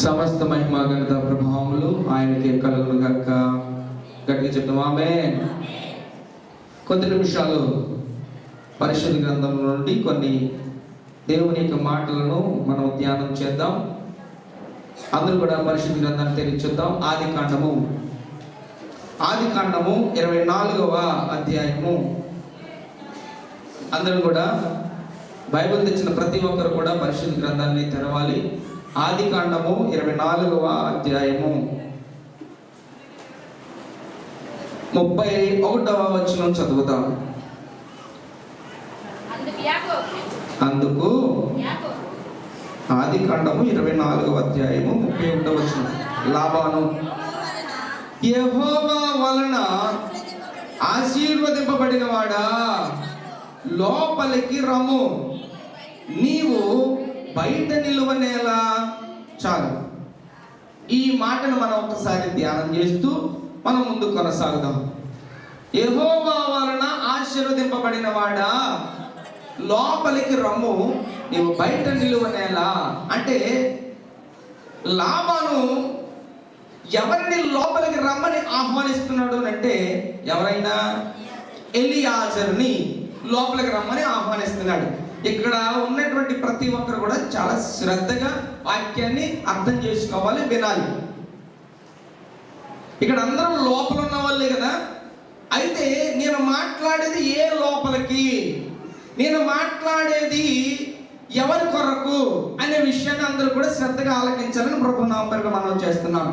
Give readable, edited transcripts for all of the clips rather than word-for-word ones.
సమస్త మహిమ ఘనత ప్రభావములు ఆయనకే కలుగును గాక. గట్టిగా చెప్తాం ఆమేన్. కొద్ది నిమిషాలు పరిశుద్ధ గ్రంథం నుండి కొన్ని దేవుని యొక్క మాటలను మనం ధ్యానం చేద్దాం. అందరూ కూడా పరిశుద్ధ గ్రంథాన్ని తెరిచేద్దాం. ఆది కాండము 24వ అధ్యాయము. అందరూ కూడా బైబిల్ తెచ్చిన ప్రతి ఒక్కరు కూడా పరిశుద్ధ గ్రంథాన్ని తెరవాలి. ఆది కాండము 24వ అధ్యాయము 31వ వచనం చదువుతాం. అందుకు ఆది కాండము 24వ అధ్యాయము 31వ వచనం. లాబాను యెహోవా వలన ఆశీర్వదింపబడిన వాడా, లోపలికి రమ్ము, నీవు బయట నిలువనేలా. చాలు. ఈ మాటను మనం ఒకసారి ధ్యానం చేస్తూ మనం ముందు కొనసాగుదాం. యెహోవా వలన ఆశీర్వదింపబడిన వాడా, లోపలికి రమ్ము, నీవు బయట నిలువనేలా. అంటే లాబాను ఎవరిని లోపలికి రమ్మని ఆహ్వానిస్తున్నాడు అంటే, ఎవరైనా ఎలియాజరుని లోపలికి రమ్మని ఆహ్వానిస్తున్నాడు. ఇక్కడ ఉన్నటువంటి ప్రతి ఒక్కరు కూడా చాలా శ్రద్ధగా వాక్యాన్ని అర్థం చేసుకోవాలి, వినాలి. ఇక్కడ అందరూ లోపల ఉన్న వాళ్ళే కదా. అయితే నేను మాట్లాడేది ఏ లోపలికి, నేను మాట్లాడేది ఎవరి కొరకు అనే విషయాన్ని అందరూ కూడా శ్రద్ధగా ఆలకించాలని ప్రభు నామమున మనం చేస్తున్నాం.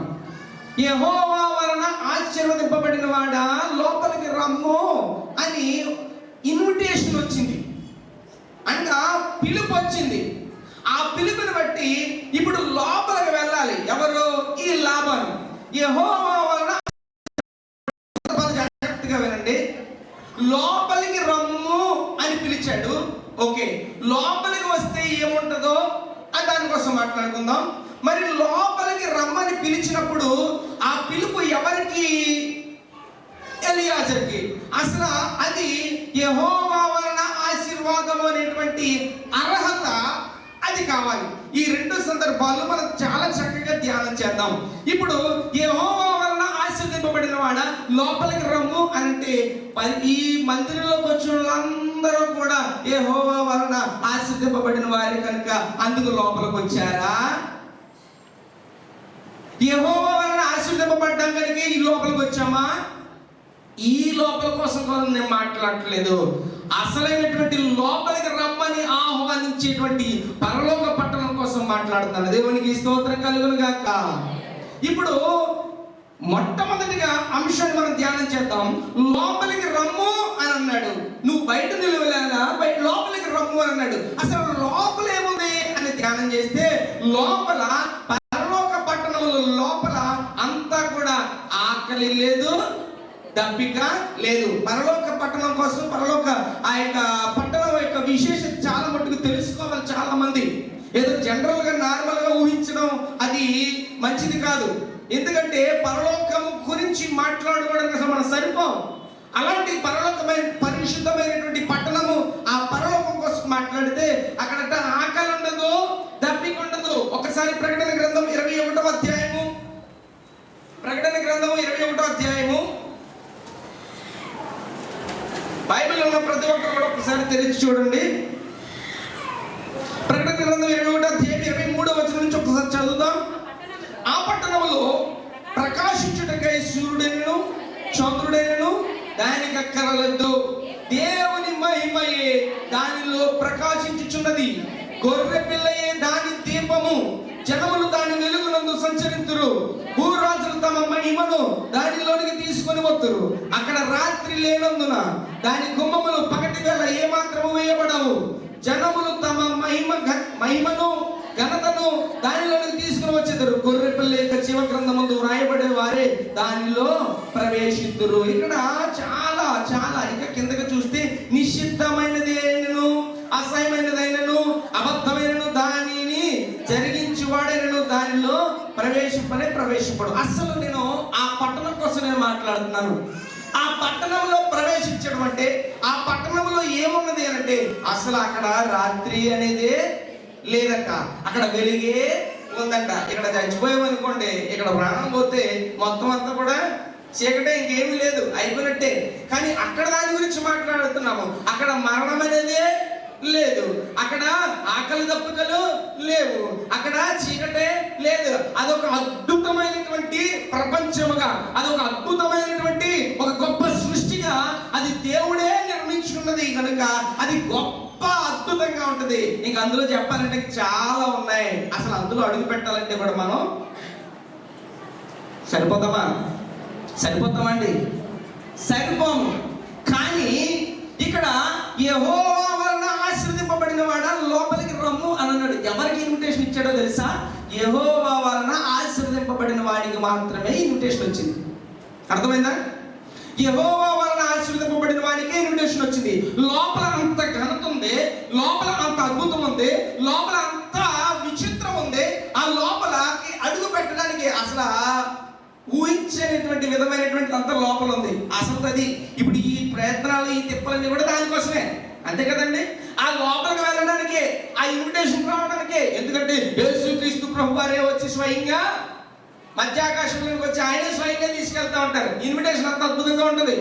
యెహోవా వలన ఆశీర్వదింపబడిన వాడా, లోపలికి రమ్ము అని ఇన్విటేషన్ వచ్చింది, అంటే పిలుపు వచ్చింది. ఆ పిలుపుని బట్టి ఇప్పుడు లోపలికి వెళ్ళాలి. ఎవరు? ఈ లాబాను. యెహోవా వలన, జాగ్రత్తగా వినండి, లోపలికి రమ్ము అని పిలిచాడు. ఓకే, లోపలికి వస్తే ఏముంటుందో అని దానికోసం మాట్లాడుకుందాం. మరి లోపలికి రమ్మని పిలిచినప్పుడు ఆ పిలుపు ఎవరికి? ఎలియాజరుకి. అసలు అది యెహోవా వలన ఆశీర్వాదం అనేటువంటి అర్హత అది కావాలి. ఈ రెండు సందర్భాలు మనం చాలా చక్కగా ధ్యానం చేద్దాం. ఇప్పుడు యెహోవా వలన ఆశీర్వదింపబడిన వాడా, లోపలికి రమ్ము అంటే ఈ మందిరంలోకి వచ్చిన వాళ్ళందరూ కూడా యెహోవా వలన ఆశీర్వదింపబడిన వారే కనుక అందుకు లోపలికి వచ్చారా? యెహోవా వలన ఆశీర్వదింపబడ్డాం కనుక ఈ లోపలికి వచ్చామా? ఈ లోపల కోసం నేను మాట్లాడట్లేదు. అసలైనటువంటి లోపలికి రమ్మని ఆహ్వానించేటువంటి పరలోక పట్టణం కోసం మాట్లాడుతాను. దేవునికి స్తోత్రం కలుగును గాక. ఇప్పుడు మొట్టమొదటిగా అంశాన్ని మనం ధ్యానం చేద్దాం. లోపలికి రమ్ము అని అన్నాడు. నువ్వు బయట నిలవలేదా, బయట లోపలికి రమ్ము అని అన్నాడు. అసలు లోపల ఏముంది అని ధ్యానం చేస్తే, లోపల పరలోక పట్టణంలో లోపల అంతా కూడా ఆకలి లేదు, దప్పిక లేదు. పరలోక పట్టణం కోసం, పరలోక ఆ యొక్క పట్టణం యొక్క విశేషత చాలా మట్టుకు తెలుసుకోవాలి చాలా మంది. ఏదో జనరల్ గా నార్మల్ గా ఊహించడం అది మంచిది కాదు. ఎందుకంటే పరలోకం గురించి మాట్లాడుకోవడానికి అసలు మనం సరిపోం. అలాంటి పరలోకమైన పరిశుద్ధమైనటువంటి పట్టణము, ఆ పరలోకం కోసం మాట్లాడితే అక్కడ ఆకలి ఉండదు, దప్పిక ఉండదు. ఒకసారి ప్రకటన గ్రంథం 21వ అధ్యాయము, ప్రకటన గ్రంథము 21వ అధ్యాయము, బైబిల్ ఉన్న ప్రతి ఒక్కరు కూడా ఒకసారి తెరిచి చూడండి. ప్రకటన గ్రంథం 21వ అధ్యాయం 23వ వచనం నుంచి ఒకసారి చదువుదాం. ఆ పట్టణములో ప్రకాశించుటకై సూర్యుడైనను చంద్రుడైనను దానికి అక్కరలేదు, దేవుని మహిమయే దానిలో ప్రకాశించుచున్నది, గొర్రె పిల్లయే దాని దీపము, జనములు దాని వెలుగునందు సంచరింతురు, భూరాజులు తమ మహిమను దానిలోనికి తీసుకొని వత్తురు. అక్కడ రాత్రి లేనందున దాని గుమ్మములు పగటి వేళ ఏమాత్రము వేయబడవు. జనములు తమ మహిమను ఘనతను దానిలోనికి తీసుకుని వచ్చేదారు. గొర్రె పిల్ల యొక్క జీవ గ్రంథమందు వ్రాయబడే వారే దానిలో ప్రవేశిద్దురు. ఇక్కడ చాలా చాలా ఇక కిందకి చూస్తే, నిషిద్ధమైనది అయినను అసహ్యమైనదైనను అబద్ధమైనను దానిని జరిగించి వాడైనను దానిలో ప్రవేశింపడు. అసలు నేను ఆ పట్టణం కోసం నేను మాట్లాడుతున్నాను. ఆ పట్టణంలో ప్రవేశించడం అంటే, ఆ పట్టణంలో ఏమున్నది అంటే, అసలు అక్కడ రాత్రి అనేది లేదట, అక్కడ వెలుగే ఉందంట. ఇక్కడ చచ్చిపోయామనుకోండి, ఇక్కడ ప్రాణం పోతే మొత్తం అంతా కూడా చీకటే, ఇంకేమీ లేదు, అయిపోయినట్టే. కానీ అక్కడ దాని గురించి మాట్లాడుతున్నాము. అక్కడ మరణం అనేది లేదు, అక్కడ ఆకలి దప్పుకలు లేవు, అక్కడ చీకటే లేదు. అదొక అద్భుతమైనటువంటి ప్రపంచముగా, అదొక అద్భుతమైనటువంటి ఒక గొప్ప సృష్టిగా అది దేవుడే నిర్మించుకున్నది కనుక అది గొప్ప అద్భుతంగా ఉంటది. ఇంక అందులో చెప్పాలంటే చాలా ఉన్నాయి. అసలు అందులో అడుగు పెట్టాలంటే కూడా మనం సరిపోతామండి? సరిపోము. కానీ ఇక్కడ యెహోవా వలన ఆశీర్వదింపబడిన వాడ లోపలికి రమ్ము అని అన్నాడు. ఎవరికి ఇన్విటేషన్ ఇచ్చాడో తెలుసా? యెహోవా వలన ఆశీర్వదింపబడిన వాడికి మాత్రమే ఇన్విటేషన్ వచ్చింది. అర్థమైందా? యెహోవా వలన ఆశీర్వదింపబడిన వాడికి ఇన్విటేషన్ వచ్చింది. లోపల అంత ఘనత ఉంది, లోపల అంత అద్భుతం ఉంది, లోపల అంత విచిత్రం ఉంది. ఆ లోపలకి అడుగు పెట్టడానికి అసలు ఊహించేటువంటి విధమైనటువంటి అంత లోపల ఉంది. అసలు అది ఇప్పుడు ఈ ప్రయత్నాలు, ఈ తిప్పలన్నీ కూడా దానికోసమే, అంతే కదండి. ఆ లోపలికి వెళ్ళడానికి, ఆ ఇన్విటేషన్ రావడానికి. ఎందుకంటే యేసుక్రీస్తు ప్రభువారే వచ్చి స్వయంగా మధ్యాకాశంలోకి వచ్చి ఆయనే స్వయంగా తీసుకెళ్తా ఉంటారు. ఇన్విటేషన్ అంత అద్భుతంగా ఉంటుంది.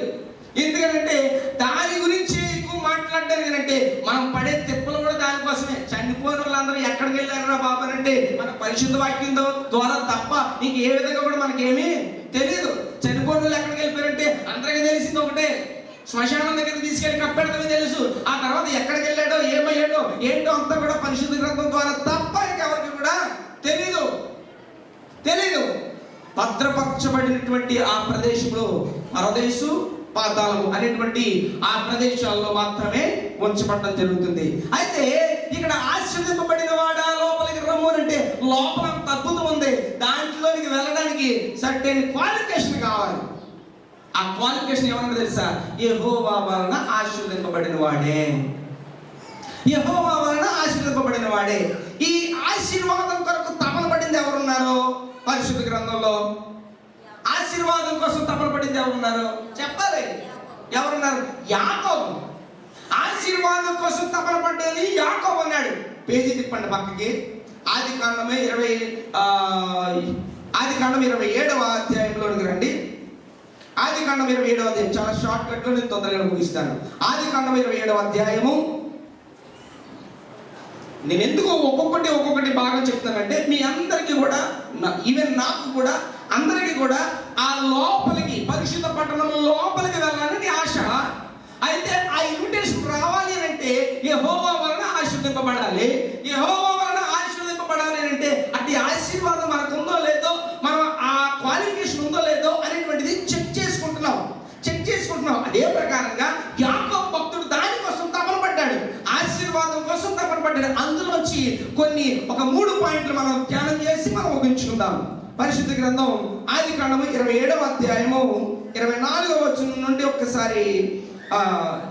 ఎందుకంటే దాని గురించి ఎక్కువ మాట్లాడడానికి అంటే మనం పడే తిప్పలు కూడా దానికోసమే. చనిపోయిన వాళ్ళందరూ ఎక్కడికి వెళ్ళారా బాబు అంటే మన పరిశుద్ధ వాక్యం ద్వారా తప్ప నీకు ఏ విధంగా కూడా మనకేమీ తెలియదు. చనిపోయిన వాళ్ళు ఎక్కడికి వెళ్ళిపోయారంటే అందరికీ తెలిసింది ఒకటే, శ్మశానం దగ్గరికి తీసుకెళ్ళి కప్పెడతామే తెలుసు. ఆ తర్వాత ఎక్కడికి వెళ్ళాడో, ఏమయ్యాడో, ఏంటో అంతా కూడా పరిశుద్ధ గ్రంథం ద్వారా తప్ప ఇంకెవరికి కూడా తెలీదు. భద్రపరచబడినటువంటి ఆ ప్రదేశంలో పరదేశు, పాతాళము అనేటువంటి ఆ ప్రదేశాల్లో మాత్రమే ఉంచబడడం జరుగుతుంది. అయితే ఇక్కడ ఆశీర్వదింపబడిన వాడా లోపలికి రమ్ము అంటే లోపల అంత అద్భుతం ఉంది. దాంట్లోనికి వెళ్ళడానికి సర్టెన్ క్వాలిఫికేషన్ కావాలి. ఆ క్వాలిఫికేషన్ ఏమన్నా తెలుసా? యెహోవా వలన ఆశీర్వదింపబడిన వాడే. యెహోవా వలన ఆశీర్వదింపబడిన వాడే. ఈ ఆశీర్వాదం కొరకు తపన పడింది ఎవరున్నారు పరిశుద్ధ గ్రంథంలో? ఆశీర్వాదం కోసం తపన పడింది ఎవరున్నారు చెప్పాలి? ఎవరున్నారు? యాకోబు. ఆశీర్వాదం కోసం తపన పడ్డేది యాకోబు అన్నాడు. పేజీ తిప్పండి పక్కకి. ఆదికాండం 27వ అధ్యాయంలోనికి రండి. ఆదికాండం 27వ అధ్యాయం చాలా షార్ట్ కట్ లో నేను తొందరగా ముగిస్తాను. ఆదికాండం 27వ అధ్యాయము. నేను ఎందుకు ఒక్కొక్కటి బాగా చెప్తానంటే మీ అందరికీ కూడా, ఈవెన్ నాకు కూడా, అందరికీ కూడా ఆ లోపలికి, పరిశుద్ధ పట్టణం లోపలికి వెళ్ళాలని ఆశ. అయితే ఆ ఇన్విటేషన్ రావాలి అంటే యెహోవా వలన ఆశీర్వదింపబడాలి. యెహోవా వలన ఆశీర్వదింపబడాలి అంటే అట్టి ఆశీర్వాదం మనకు ఉందో లేదో, మనం ఆ క్వాలిఫికేషన్ ఉందో లేదో అనేటువంటిది చెక్ చేసుకుంటున్నాం. అదే ప్రకారంగా యాకోబు భక్తుడు దానికోసం తపన పడ్డాడు, ఆశీర్వాదం కోసం తపన పడ్డాడు. అందులోంచి ఒక 3 పాయింట్లు మనం ధ్యానం చేసి మనం ముగించుకుందాం. పరిశుద్ధ గ్రంథం ఆదికాండము 27వ అధ్యాయము 24వ వచనం నుండి ఒకసారి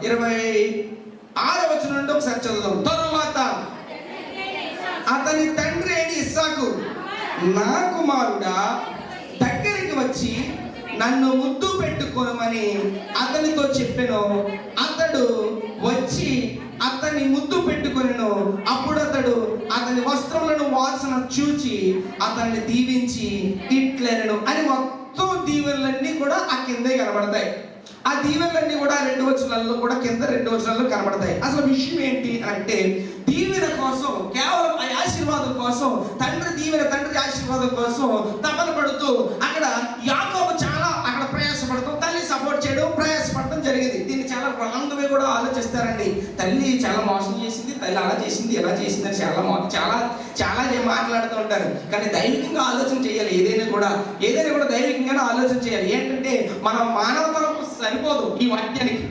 26వ వచనం నుండి ఒకసారి చదువుదాం. తరువాత అతని తండ్రి అయిన ఇస్సాకు, నా కుమారుడా దగ్గరికి వచ్చి నన్ను ముద్దు పెట్టుకోనమని అతనితో చెప్పెను. అతడు వచ్చి అతన్ని ముద్దు పెట్టుకొనెను. అప్పుడు అతడు అతని వస్త్రములను వాసన చూచి అతన్ని దీవించి ఇట్లెనెను అని మొత్తం దీవెనలన్నీ కూడా ఆ కిందే కనబడతాయి. ఆ దీవెనలన్నీ కూడా 2 వచనాల్లో కూడా కింద 2 వచనాల్లో కనబడతాయి. అసలు విషయం ఏంటి అంటే దీవెన కోసం, కేవలం ఆ ఆశీర్వాదం కోసం, తండ్రి ఆశీర్వాదం కోసం తపన పడుతూ అక్కడ యాకోబు చాలా అక్కడ ప్రయాసపడుతూ తల్లి సపోర్ట్ చేయడం, ప్రయాసపడటం జరిగింది. దీన్ని చాలా రాంగ్ వే కూడా ఆలోచిస్తారండి. తల్లి చాలా మోసం చేసింది, తల్లి అలా చేసింది, ఎలా చేసింది అని చాలా మాట్లాడుతూ ఉంటారు. కానీ దైవికంగా ఆలోచన చేయాలి. ఏదైనా కూడా దైవికంగానే ఆలోచన చేయాలి. ఏంటంటే మనం మానవతలకు సరిపోదు ఈ వాక్యానికి.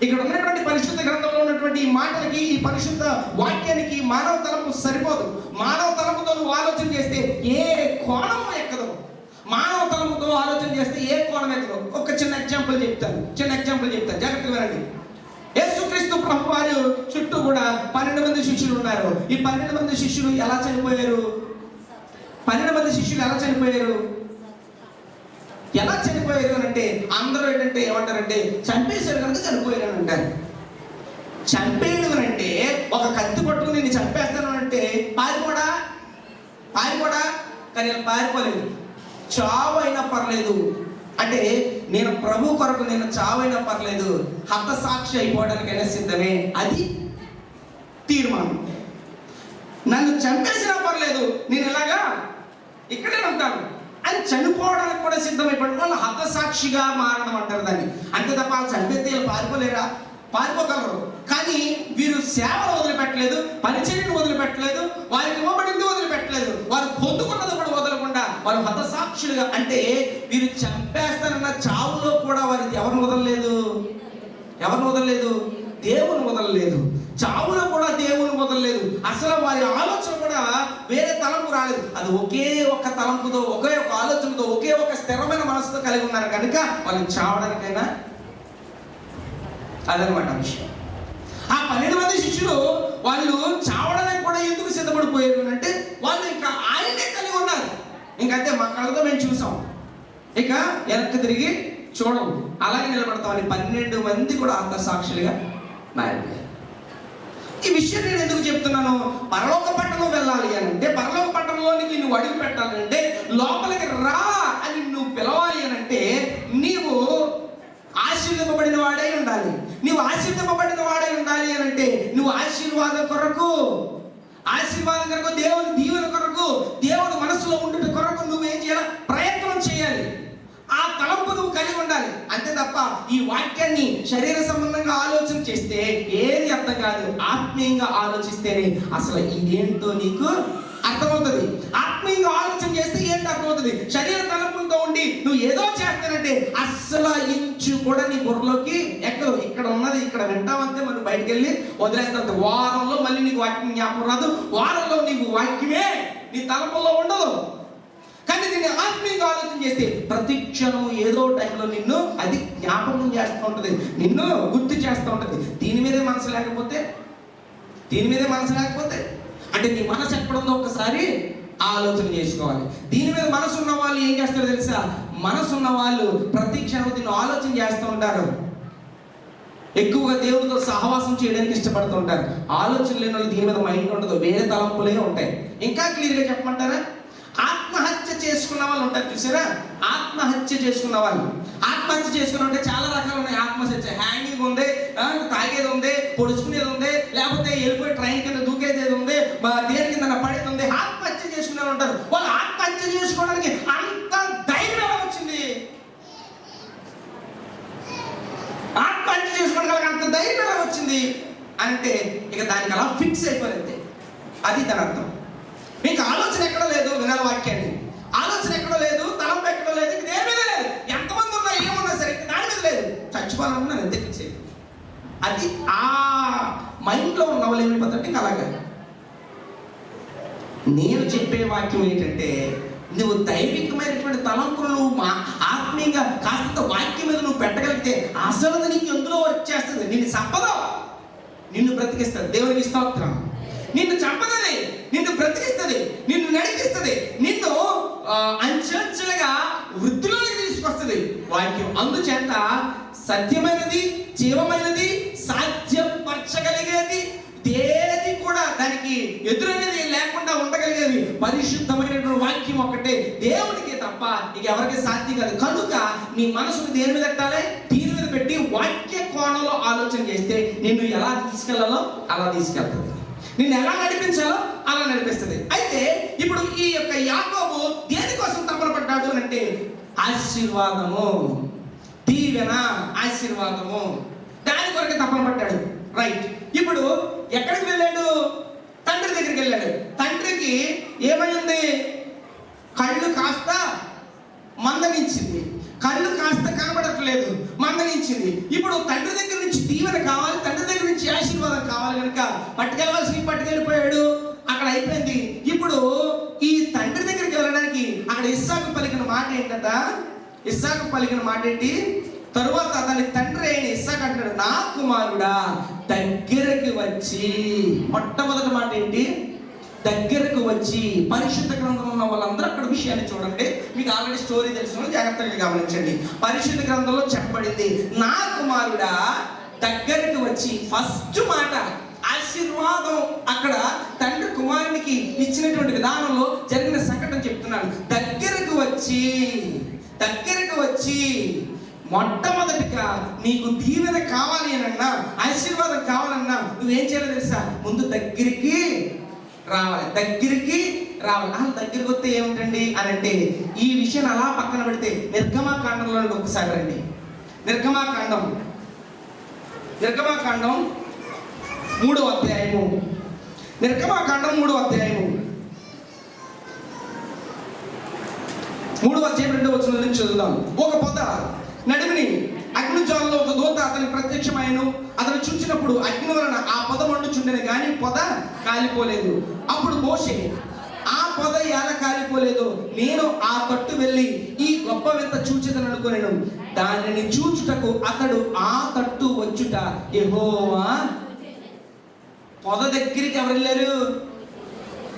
ఇక్కడ ఉన్నటువంటి పరిశుద్ధ గ్రంథంలో ఉన్నటువంటి ఈ మాటలకి, ఈ పరిశుద్ధ వాక్యానికి మానవ తలపు సరిపోదు. మానవ తలపుతో నువ్వు ఆలోచన చేస్తే ఏ కోణం ఎక్కదు. మానవ తలపుతో ఆలోచన చేస్తే ఏ కోణం ఎక్కదు. ఒక చిన్న ఎగ్జాంపుల్ చెప్తాను, జాగ్రత్తగా వినండి. యేసుక్రీస్తు ప్రభు వారు చుట్టూ కూడా 12 మంది శిష్యులు ఉన్నారు. ఈ 12 మంది శిష్యులు ఎలా చనిపోయారు? 12 మంది శిష్యులు ఎలా చనిపోయారు అంటే అందరూ ఏమంటారంటే చంపేశారు కనుక చనిపోయారు అని అంటారు. చంపేయడం అంటే ఒక కత్తి పట్టుకుని నేను చంపేస్తాను అంటే పారిపోడా కానీ వీళ్ళు పారిపోలేదు. చావు అయినా పర్లేదు అంటే నేను ప్రభు కొరకు నేను చావైనా పర్లేదు, హతసాక్షి అయిపోవడానికైనా సిద్ధమే. అది తీర్మానం. నన్ను చంపేసినా పర్లేదు, నేను ఇలాగా ఇక్కడే ఉంటాను అని చనిపోవడానికి కూడా సిద్ధమైపోవడం వాళ్ళు హతసాక్షిగా మారడం అంటారు దాన్ని. అంతే తప్ప వాళ్ళు చంపేస్తే వీళ్ళు పారిపోలేరా? పారిపోగలరు. కానీ వీరు సేవను వదిలిపెట్టలేదు, పరిచర్యను వదిలిపెట్టలేదు, వారికి ఇవ్వబడింది వదిలిపెట్టలేదు, వారు పొందుకున్నది కూడా వదలకుండా వారు హతసాక్షులుగా. అంటే వీరు చంపేస్తారన్న చావులో కూడా వారి ఎవరిని వదలలేదు, ఎవరిని వదలలేదు? దేవుని వదలలేదు. చావులో కూడా దేవుని వదలలేదు. అసలు వారి ఆలోచన కూడా వేరే తలంపు రాలేదు. అది ఒకే ఒక్క తలంపుతో, ఒకే ఒక ఆలోచనతో, ఒకే ఒక స్థిరమైన మనసుతో కలిగి ఉన్నారు కనుక వాళ్ళు చావడానికైనా. అదనమాట విషయం. ఆ 12 మంది శిష్యులు వాళ్ళు చావడానికి కూడా ఎందుకు సిద్ధపడిపోయారు అంటే వాళ్ళు ఇంకా ఆయనే కలిగి ఉన్నారు. ఇంకంతే, మా కళ్ళతో మేము చూసాం, ఇక వెనక్కి తిరిగి చూడము, అలాగే నిలబడతామని 12 మంది కూడా హతసాక్షులుగా మారిపోయారు. ఈ విషయం నేను ఎందుకు చెప్తున్నాను? పరలోక పట్టణం వెళ్ళాలి అని అంటే, పరలోక పట్టణంలోనికి నువ్వు అడుగు పెట్టాలంటే, లోపలికి రా అని నువ్వు పిలవాలి అని అంటే నీవు ఆశీర్వదింపబడిన వాడై ఉండాలి. నువ్వు ఆశీర్వదింపబడిన వాడై ఉండాలి అని అంటే నువ్వు ఆశీర్వాదం కొరకు, దేవుని దీవెన కొరకు, దేవుని మనసులో ఉండుట కొరకు నువ్వేం చేయాలి? ప్రయత్నం చేయాలి. ఆ తలంపు నువ్వు కలిగి ఉండాలి. అంతే తప్ప ఈ వాక్యాన్ని శరీర సంబంధంగా ఆలోచన చేస్తే ఏది అర్థం కాదు. ఆత్మీయంగా ఆలోచిస్తేనే అసలు ఇదేంటో నీకు అర్థమవుతుంది. ఆత్మీయంగా ఆలోచన చేస్తే ఏంటి అర్థమవుతుంది. శరీర తలంపులతో ఉండి నువ్వు ఏదో చేస్తానంటే అస్సలు ఇంచు కూడా నీ బుర్రలోకి ఎక్కదు. ఇక్కడ ఉన్నది ఇక్కడ వింటామంతే, మనం బయటకు వెళ్ళి వదిలేస్తాం. వారంలో మళ్ళీ నీకు వాక్యం జ్ఞాపకం రాదు. వారంలో నీకు వాక్యమే నీ తలంపుల్లో ఉండదు. కానీ దీన్ని ఆత్మీయంగా ఆలోచన చేస్తే ప్రతి క్షణం ఏదో టైంలో నిన్ను అది జ్ఞాపకం చేస్తూ ఉంటుంది, నిన్ను గుర్తు చేస్తూ ఉంటుంది. దీని మీదే మనసు లేకపోతే అంటే నీ మనసు ఎక్కడుందో ఒకసారి ఆలోచన చేసుకోవాలి. దీని మీద మనసు ఉన్న వాళ్ళు ఏం చేస్తారో తెలుసా? మనసు ఉన్న వాళ్ళు ప్రతి క్షణం దీన్ని ఆలోచన చేస్తూ ఉంటారు. ఎక్కువగా దేవుడితో సహవాసం చేయడానికి ఇష్టపడుతూ ఉంటారు. ఆలోచన లేని వాళ్ళు దీని మీద మైండ్ ఉండదు, వేరే తలంపులే ఉంటాయి. ఇంకా క్లియర్గా చెప్పమంటారా? ఆత్మహత్య చేసుకున్న వాళ్ళు ఉంటారు చూసారా? ఆత్మహత్య చేసుకున్న వాళ్ళు, ఆత్మహత్య చేసుకున్న అంటే చాలా రకాలు ఉన్నాయి. ఆత్మహత్య హ్యాంగింగ్ ఉంది, తాగేది ఉంది, పొడుచుకునేది ఉంది, లేకపోతే వెళ్ళిపోయి ట్రైన్ కింద దూకేది ఉంది, దేని కింద పడేది ఉంది. ఆత్మహత్య చేసుకునే వాళ్ళు ఉంటారు. వాళ్ళు ఆత్మహత్య చేసుకోవడానికి అంత ధైర్యం ఎలా వచ్చింది? ఆత్మహత్య చేసుకోవడానికి అంత ధైర్యం ఎలా వచ్చింది అంటే ఇక దానికి అలా ఫిక్స్ అయిపోయింది. అది దాని అర్థం. మీకు ఆలోచన ఎక్కడ లేదు, వినాలి వాక్యాన్ని. ఆలోచన ఎక్కడో లేదు, తలంపు ఎక్కడో లేదు, ఇది ఏ మీద లేదు. ఎంతమంది ఉన్నా ఏమున్నా సరే దాని మీద లేదు. చచ్చిపోవాలన్నా నేను ఎంత ఫిక్స్ అయ్యింది. అది ఆ మైండ్లో ఉన్న వాళ్ళు ఏమైపోతుంటే ఇంకా అలాగే. నేను చెప్పే వాక్యం ఏంటంటే నువ్వు దైవికమైనటువంటి తలంపులు నువ్వు ఆత్మీయంగా కాస్త వాక్యం మీద నువ్వు పెట్టగలిగితే అసలు నీకు ఎందులో వర్క్ చేస్తుంది. నిన్ను సంపద, నిన్ను బ్రతికిస్తుంది. దేవునికి స్తోత్రం. నిన్ను చంపదది, నిన్ను బ్రతికిస్తుంది, నిన్ను నడిపిస్తుంది, నిన్ను అంచెలుగా వృద్ధిలోకి తీసుకొస్తుంది వాక్యం. అందుచేత సత్యమైనది, జీవమైనది, సాధ్యపరచగలిగేది ఏది కూడా దానికి ఎదురనేది లేకుండా ఉండగలిగేది పరిశుద్ధమైనటువంటి వాక్యం ఒక్కటే దేవునికి తప్ప ఇక ఎవరికి సాధ్యం కాదు. కనుక నీ మనసును దేని మీద పెట్టాలి? దీని మీద పెట్టి వాక్య కోణంలో ఆలోచన చేస్తే నిన్ను ఎలా తీసుకెళ్లాలో అలా తీసుకెళ్తుంది, నిన్ను ఎలా నడిపించాలో అలా నడిపిస్తుంది. అయితే ఇప్పుడు ఈ యొక్క యాకోబు దేనికోసం తపన పడ్డాడు అంటే ఆశీర్వాదము, దీవెన, ఆశీర్వాదము, దాని కొరకు తపన పడ్డాడు. రైట్. ఇప్పుడు ఎక్కడికి వెళ్ళాడు? తండ్రి దగ్గరికి వెళ్ళాడు. తండ్రికి ఏమైంది? కళ్ళు కాస్త మందగించింది, కళ్ళు కాస్త కనబడట్లేదు, మందగించింది. ఇప్పుడు తండ్రి దగ్గర నుంచి దీవెన కావాలి, తండ్రి దగ్గర నుంచి ఆశీర్వాదం కావాలి కనుక పట్టుకెళ్ళిపోయాడు. అక్కడ అయిపోయింది. ఇప్పుడు ఈ తండ్రి దగ్గరికి వెళ్ళడానికి అక్కడ ఇస్సాకు పలికిన మాట ఏంటంట? ఇస్సాకు పలికిన మాట ఏంటి? తరువాత అతని తండ్రి అయిన ఇస్సాకు అంటాడు, నా కుమారుడా దగ్గరకు వచ్చి. మొట్టమొదటి మాట ఏంటి? దగ్గరకు వచ్చి. పరిశుద్ధ గ్రంథంలో ఉన్న వాళ్ళందరూ అక్కడ విషయాన్ని చూడండి. మీకు ఆల్రెడీ స్టోరీ తెలుసు, జాగ్రత్తగా గమనించండి. పరిశుద్ధ గ్రంథంలో చెప్పబడింది, నా కుమారుడా దగ్గరకు వచ్చి. ఫస్ట్ మాట ఆశీర్వాదం. అక్కడ తండ్రి కుమారునికి ఇచ్చినటువంటి విధానంలో జరిగిన సంఘటన చెప్తున్నాను. వచ్చి మొట్టమొదటిగా నీకు దీవెన కావాలి అన్నా, ఆశీర్వాదం కావాలన్నా నువ్వేం చేయాలో తెలుసా? ముందు దగ్గరికి రావాలి. దగ్గరికి దగ్గరికి వస్తే ఏమిటండి అని అంటే, ఈ విషయాన్ని అలా పక్కన పెడితే నిర్గమాకాండంలో ఒకసారి రండి. నిర్గమాకాండం 3వ అధ్యాయము. నిర్గమాకాండం 3వ అధ్యాయము 3వ అధ్యాయం 2వ వచనం నుంచి చదువుదాం. ఒక పొద నడిమిని అగ్నిజ్వాలలో ఒక దూత అతనికి ప్రత్యక్షమైనను. అతను చూచినప్పుడు అగ్ని వలన ఆ పొద మండుచుండెను కానీ పొద కాలిపోలేదు. అప్పుడు మోషే, ఆ పొద ఎలా కాలిపోలేదు? నేను ఆ తట్టు వెళ్ళి ఈ గొప్ప వింత చూచెదను అనుకునేను. దానిని చూచుటకు అతడు ఆ తట్టు వచ్చుట యెహోవా. పొద దగ్గరికి ఎవరు వెళ్ళారు?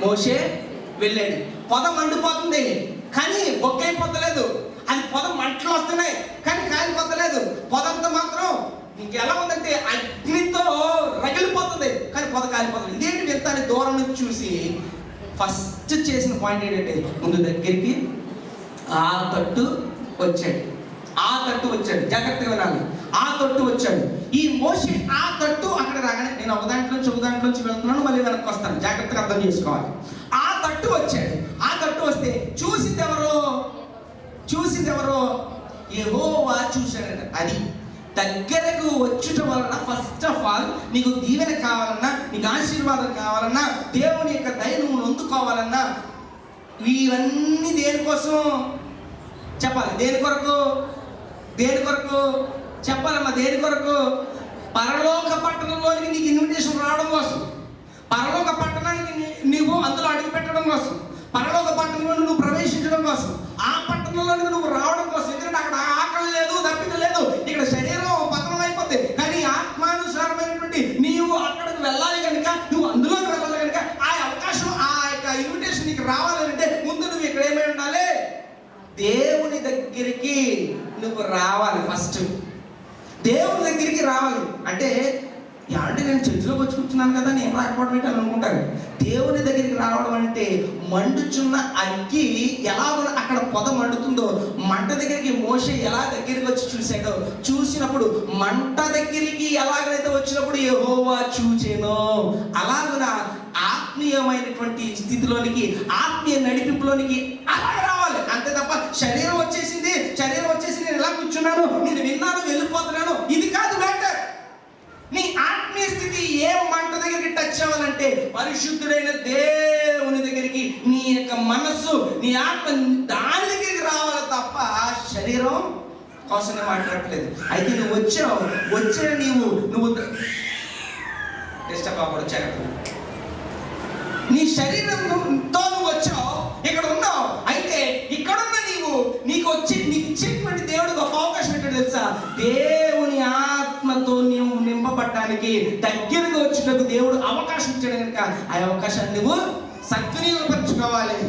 మోషే వెళ్ళాడు. పొద మండిపోతుంది కానీ బొక్కైపోతలేదు. అది పొద మంటలు వస్తున్నాయి కానీ కాలిపోతలేదు. పొదంతా మాత్రం ఇంకెలా ఉందంటే అగ్నితో రగిలిపోతుంది కానీ పొద కాలిపోతుంది. ఇదేంటి వింత అని దూరం నుంచి చూసి ఫస్ట్ చేసిన పాయింట్ ఏంటంటే, ముందు దగ్గరికి ఆ తట్టు వచ్చాడు. జాగ్రత్తగా వినాలి. ఆ తట్టు వచ్చాడు. ఈ మోషే ఆ తట్టు అక్కడ రాగానే, నేను ఒక దాంట్లోంచి వెళ్తున్నాను, మళ్ళీ వెనక్కి వస్తాను, జాగ్రత్తగా అర్థం చేసుకోవాలి. ఆ తట్టు వచ్చాడు. ఆ తట్టు వస్తే చూసింది ఎవరో? యెహోవా చూశాడట. అది దగ్గరకు వచ్చుట వలన ఫస్ట్ ఆఫ్ ఆల్ నీకు దీవెన కావాలన్నా, నీకు ఆశీర్వాదం కావాలన్నా, దేవుని యొక్క దయ నువ్వు నొందుకోవాలన్నా, ఇవన్నీ దేనికోసం చెప్పాలి? దేని కొరకు చెప్పాలమ్మా? దేని కొరకు? పరలోక పట్టణంలోనికి నీకు ఇన్విటేషన్ రావడం కోసం, పరలోక పట్టణానికి నీవు అందులో అడుగు పెట్టడం కోసం, పరలోక పట్టణంలో నువ్వు ప్రవేశించడం కోసం, ఆ పట్టణంలోనికి నువ్వు రావడం కోసం. ఎందుకంటే అక్కడ ఆకలి లేదు, దప్పిక లేదు, ఇక్కడ శరీరం పతనం అయిపోద్ది. కానీ ఆత్మానుసారమైనటువంటి నీవు అక్కడికి వెళ్ళాలి కనుక, నువ్వు అందులోకి వెళ్ళాలి కనుక, ఆ అవకాశం, ఆ యొక్క ఇన్విటేషన్ నీకు రావాలంటే ముందు నువ్వు ఇక్కడ ఏమై ఉండాలి? దేవుని దగ్గరికి నువ్వు రావాలి. ఫస్ట్ దేవుని దగ్గరికి రావాలి. అంటే అంటే నేను చర్చిలోకి వచ్చి కూర్చున్నాను కదా, నేను రాకపోవడం ఏంటి అని అనుకుంటారు. దేవుని దగ్గరికి రావడం అంటే మండుచున్న అగ్గి ఎలాగో అక్కడ పొద మండుతుందో, మంట దగ్గరికి మోషే ఎలా దగ్గరికి వచ్చి చూశాడో, చూసినప్పుడు మంట దగ్గరికి ఎలాగైతే వచ్చినప్పుడు యెహోవా చూచెనో, అలాగున ఆత్మీయమైనటువంటి స్థితిలోనికి, ఆత్మీయ నడిపింపులోనికి అలా రావాలి. అంతే తప్ప శరీరం వచ్చేసి నేను ఎలా కూర్చున్నాను, నేను విన్నాను, వెళ్ళిపోతున్నాను, ఇది కాదు మ్యాటర్. నీ ఆత్మీయ స్థితి ఏ మంట దగ్గరికి టచ్ అవ్వాలంటే పరిశుద్ధుడైన దేవుని దగ్గరికి నీ యొక్క మనస్సు, నీ ఆత్మ దాని దగ్గరికి రావాలి తప్ప శరీరం కోసమే మాట్లాడట్లేదు. అయితే నువ్వు వచ్చే నువ్వు డిస్టర్బ్ అవ్వకూడదు. నీ శరీరంతో నువ్వు వచ్చావు, ఇక్కడ ఉన్నావు. అయితే ఇక్కడున్న నీకు ఇచ్చేటువంటి దేవుడు గొప్ప అవకాశం ఏంటో తెలుసా? దేవుని ఆత్మతో నీవు నింపబడటానికి, దగ్గరకు వచ్చినప్పుడు దేవుడు అవకాశం ఇచ్చాడు కనుక ఆ అవకాశాన్ని నువ్వు సద్వినియోగపరచుకోవాలి.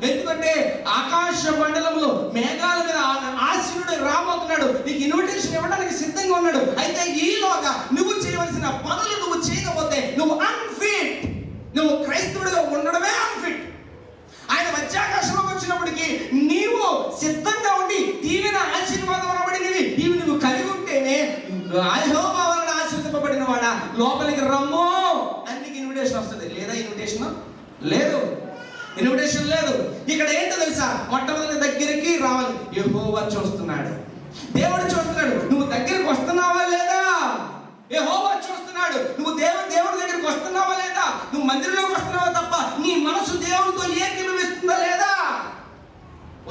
ఎందుకంటే ఆకాశ మండలంలో మేఘాల మీద ఆశీనుడు రాబోతున్నాడు. నీకు ఇన్విటేషన్ ఇవ్వడానికి సిద్ధంగా ఉన్నాడు. అయితే ఈలోగా నువ్వు చేయవలసిన పనులు నువ్వు చేయకపోతే నువ్వు అన్ఫిట్. నువ్వు క్రైస్తవుడిగా ఉండడమే అన్ఫిట్. ఆయన మధ్యాకాశంలోకి వచ్చినప్పటికీ నీవు సిద్ధంగా ఉండి దీవెన ఆశీర్వాదం అనబడినవి ఇవి నువ్వు కలిగి ఉంటేనే యెహోవా వలన ఆశీర్వదింపబడిన వాడా లోపలికి రమ్ము అని నీకు ఇన్విటేషన్ వస్తుంది. లేదా ఇన్విటేషన్ లేదు. ఇక్కడ ఏంటో తెలుసా? మొట్టమొదటి దగ్గరికి రావాలి. యెహోవా చూస్తున్నాడు, దేవుడు చూస్తున్నాడు. నువ్వు దగ్గరికి వస్తున్నావా లేదా? యెహోవా చూస్తున్నాడు. నువ్వు దేవుడి దగ్గరికి వస్తున్నావా లేదా? నువ్వు మందిరంలోకి వస్తున్నావా తప్ప నీ మనసు దేవుడితో ఏకీభవిస్తుందా లేదా?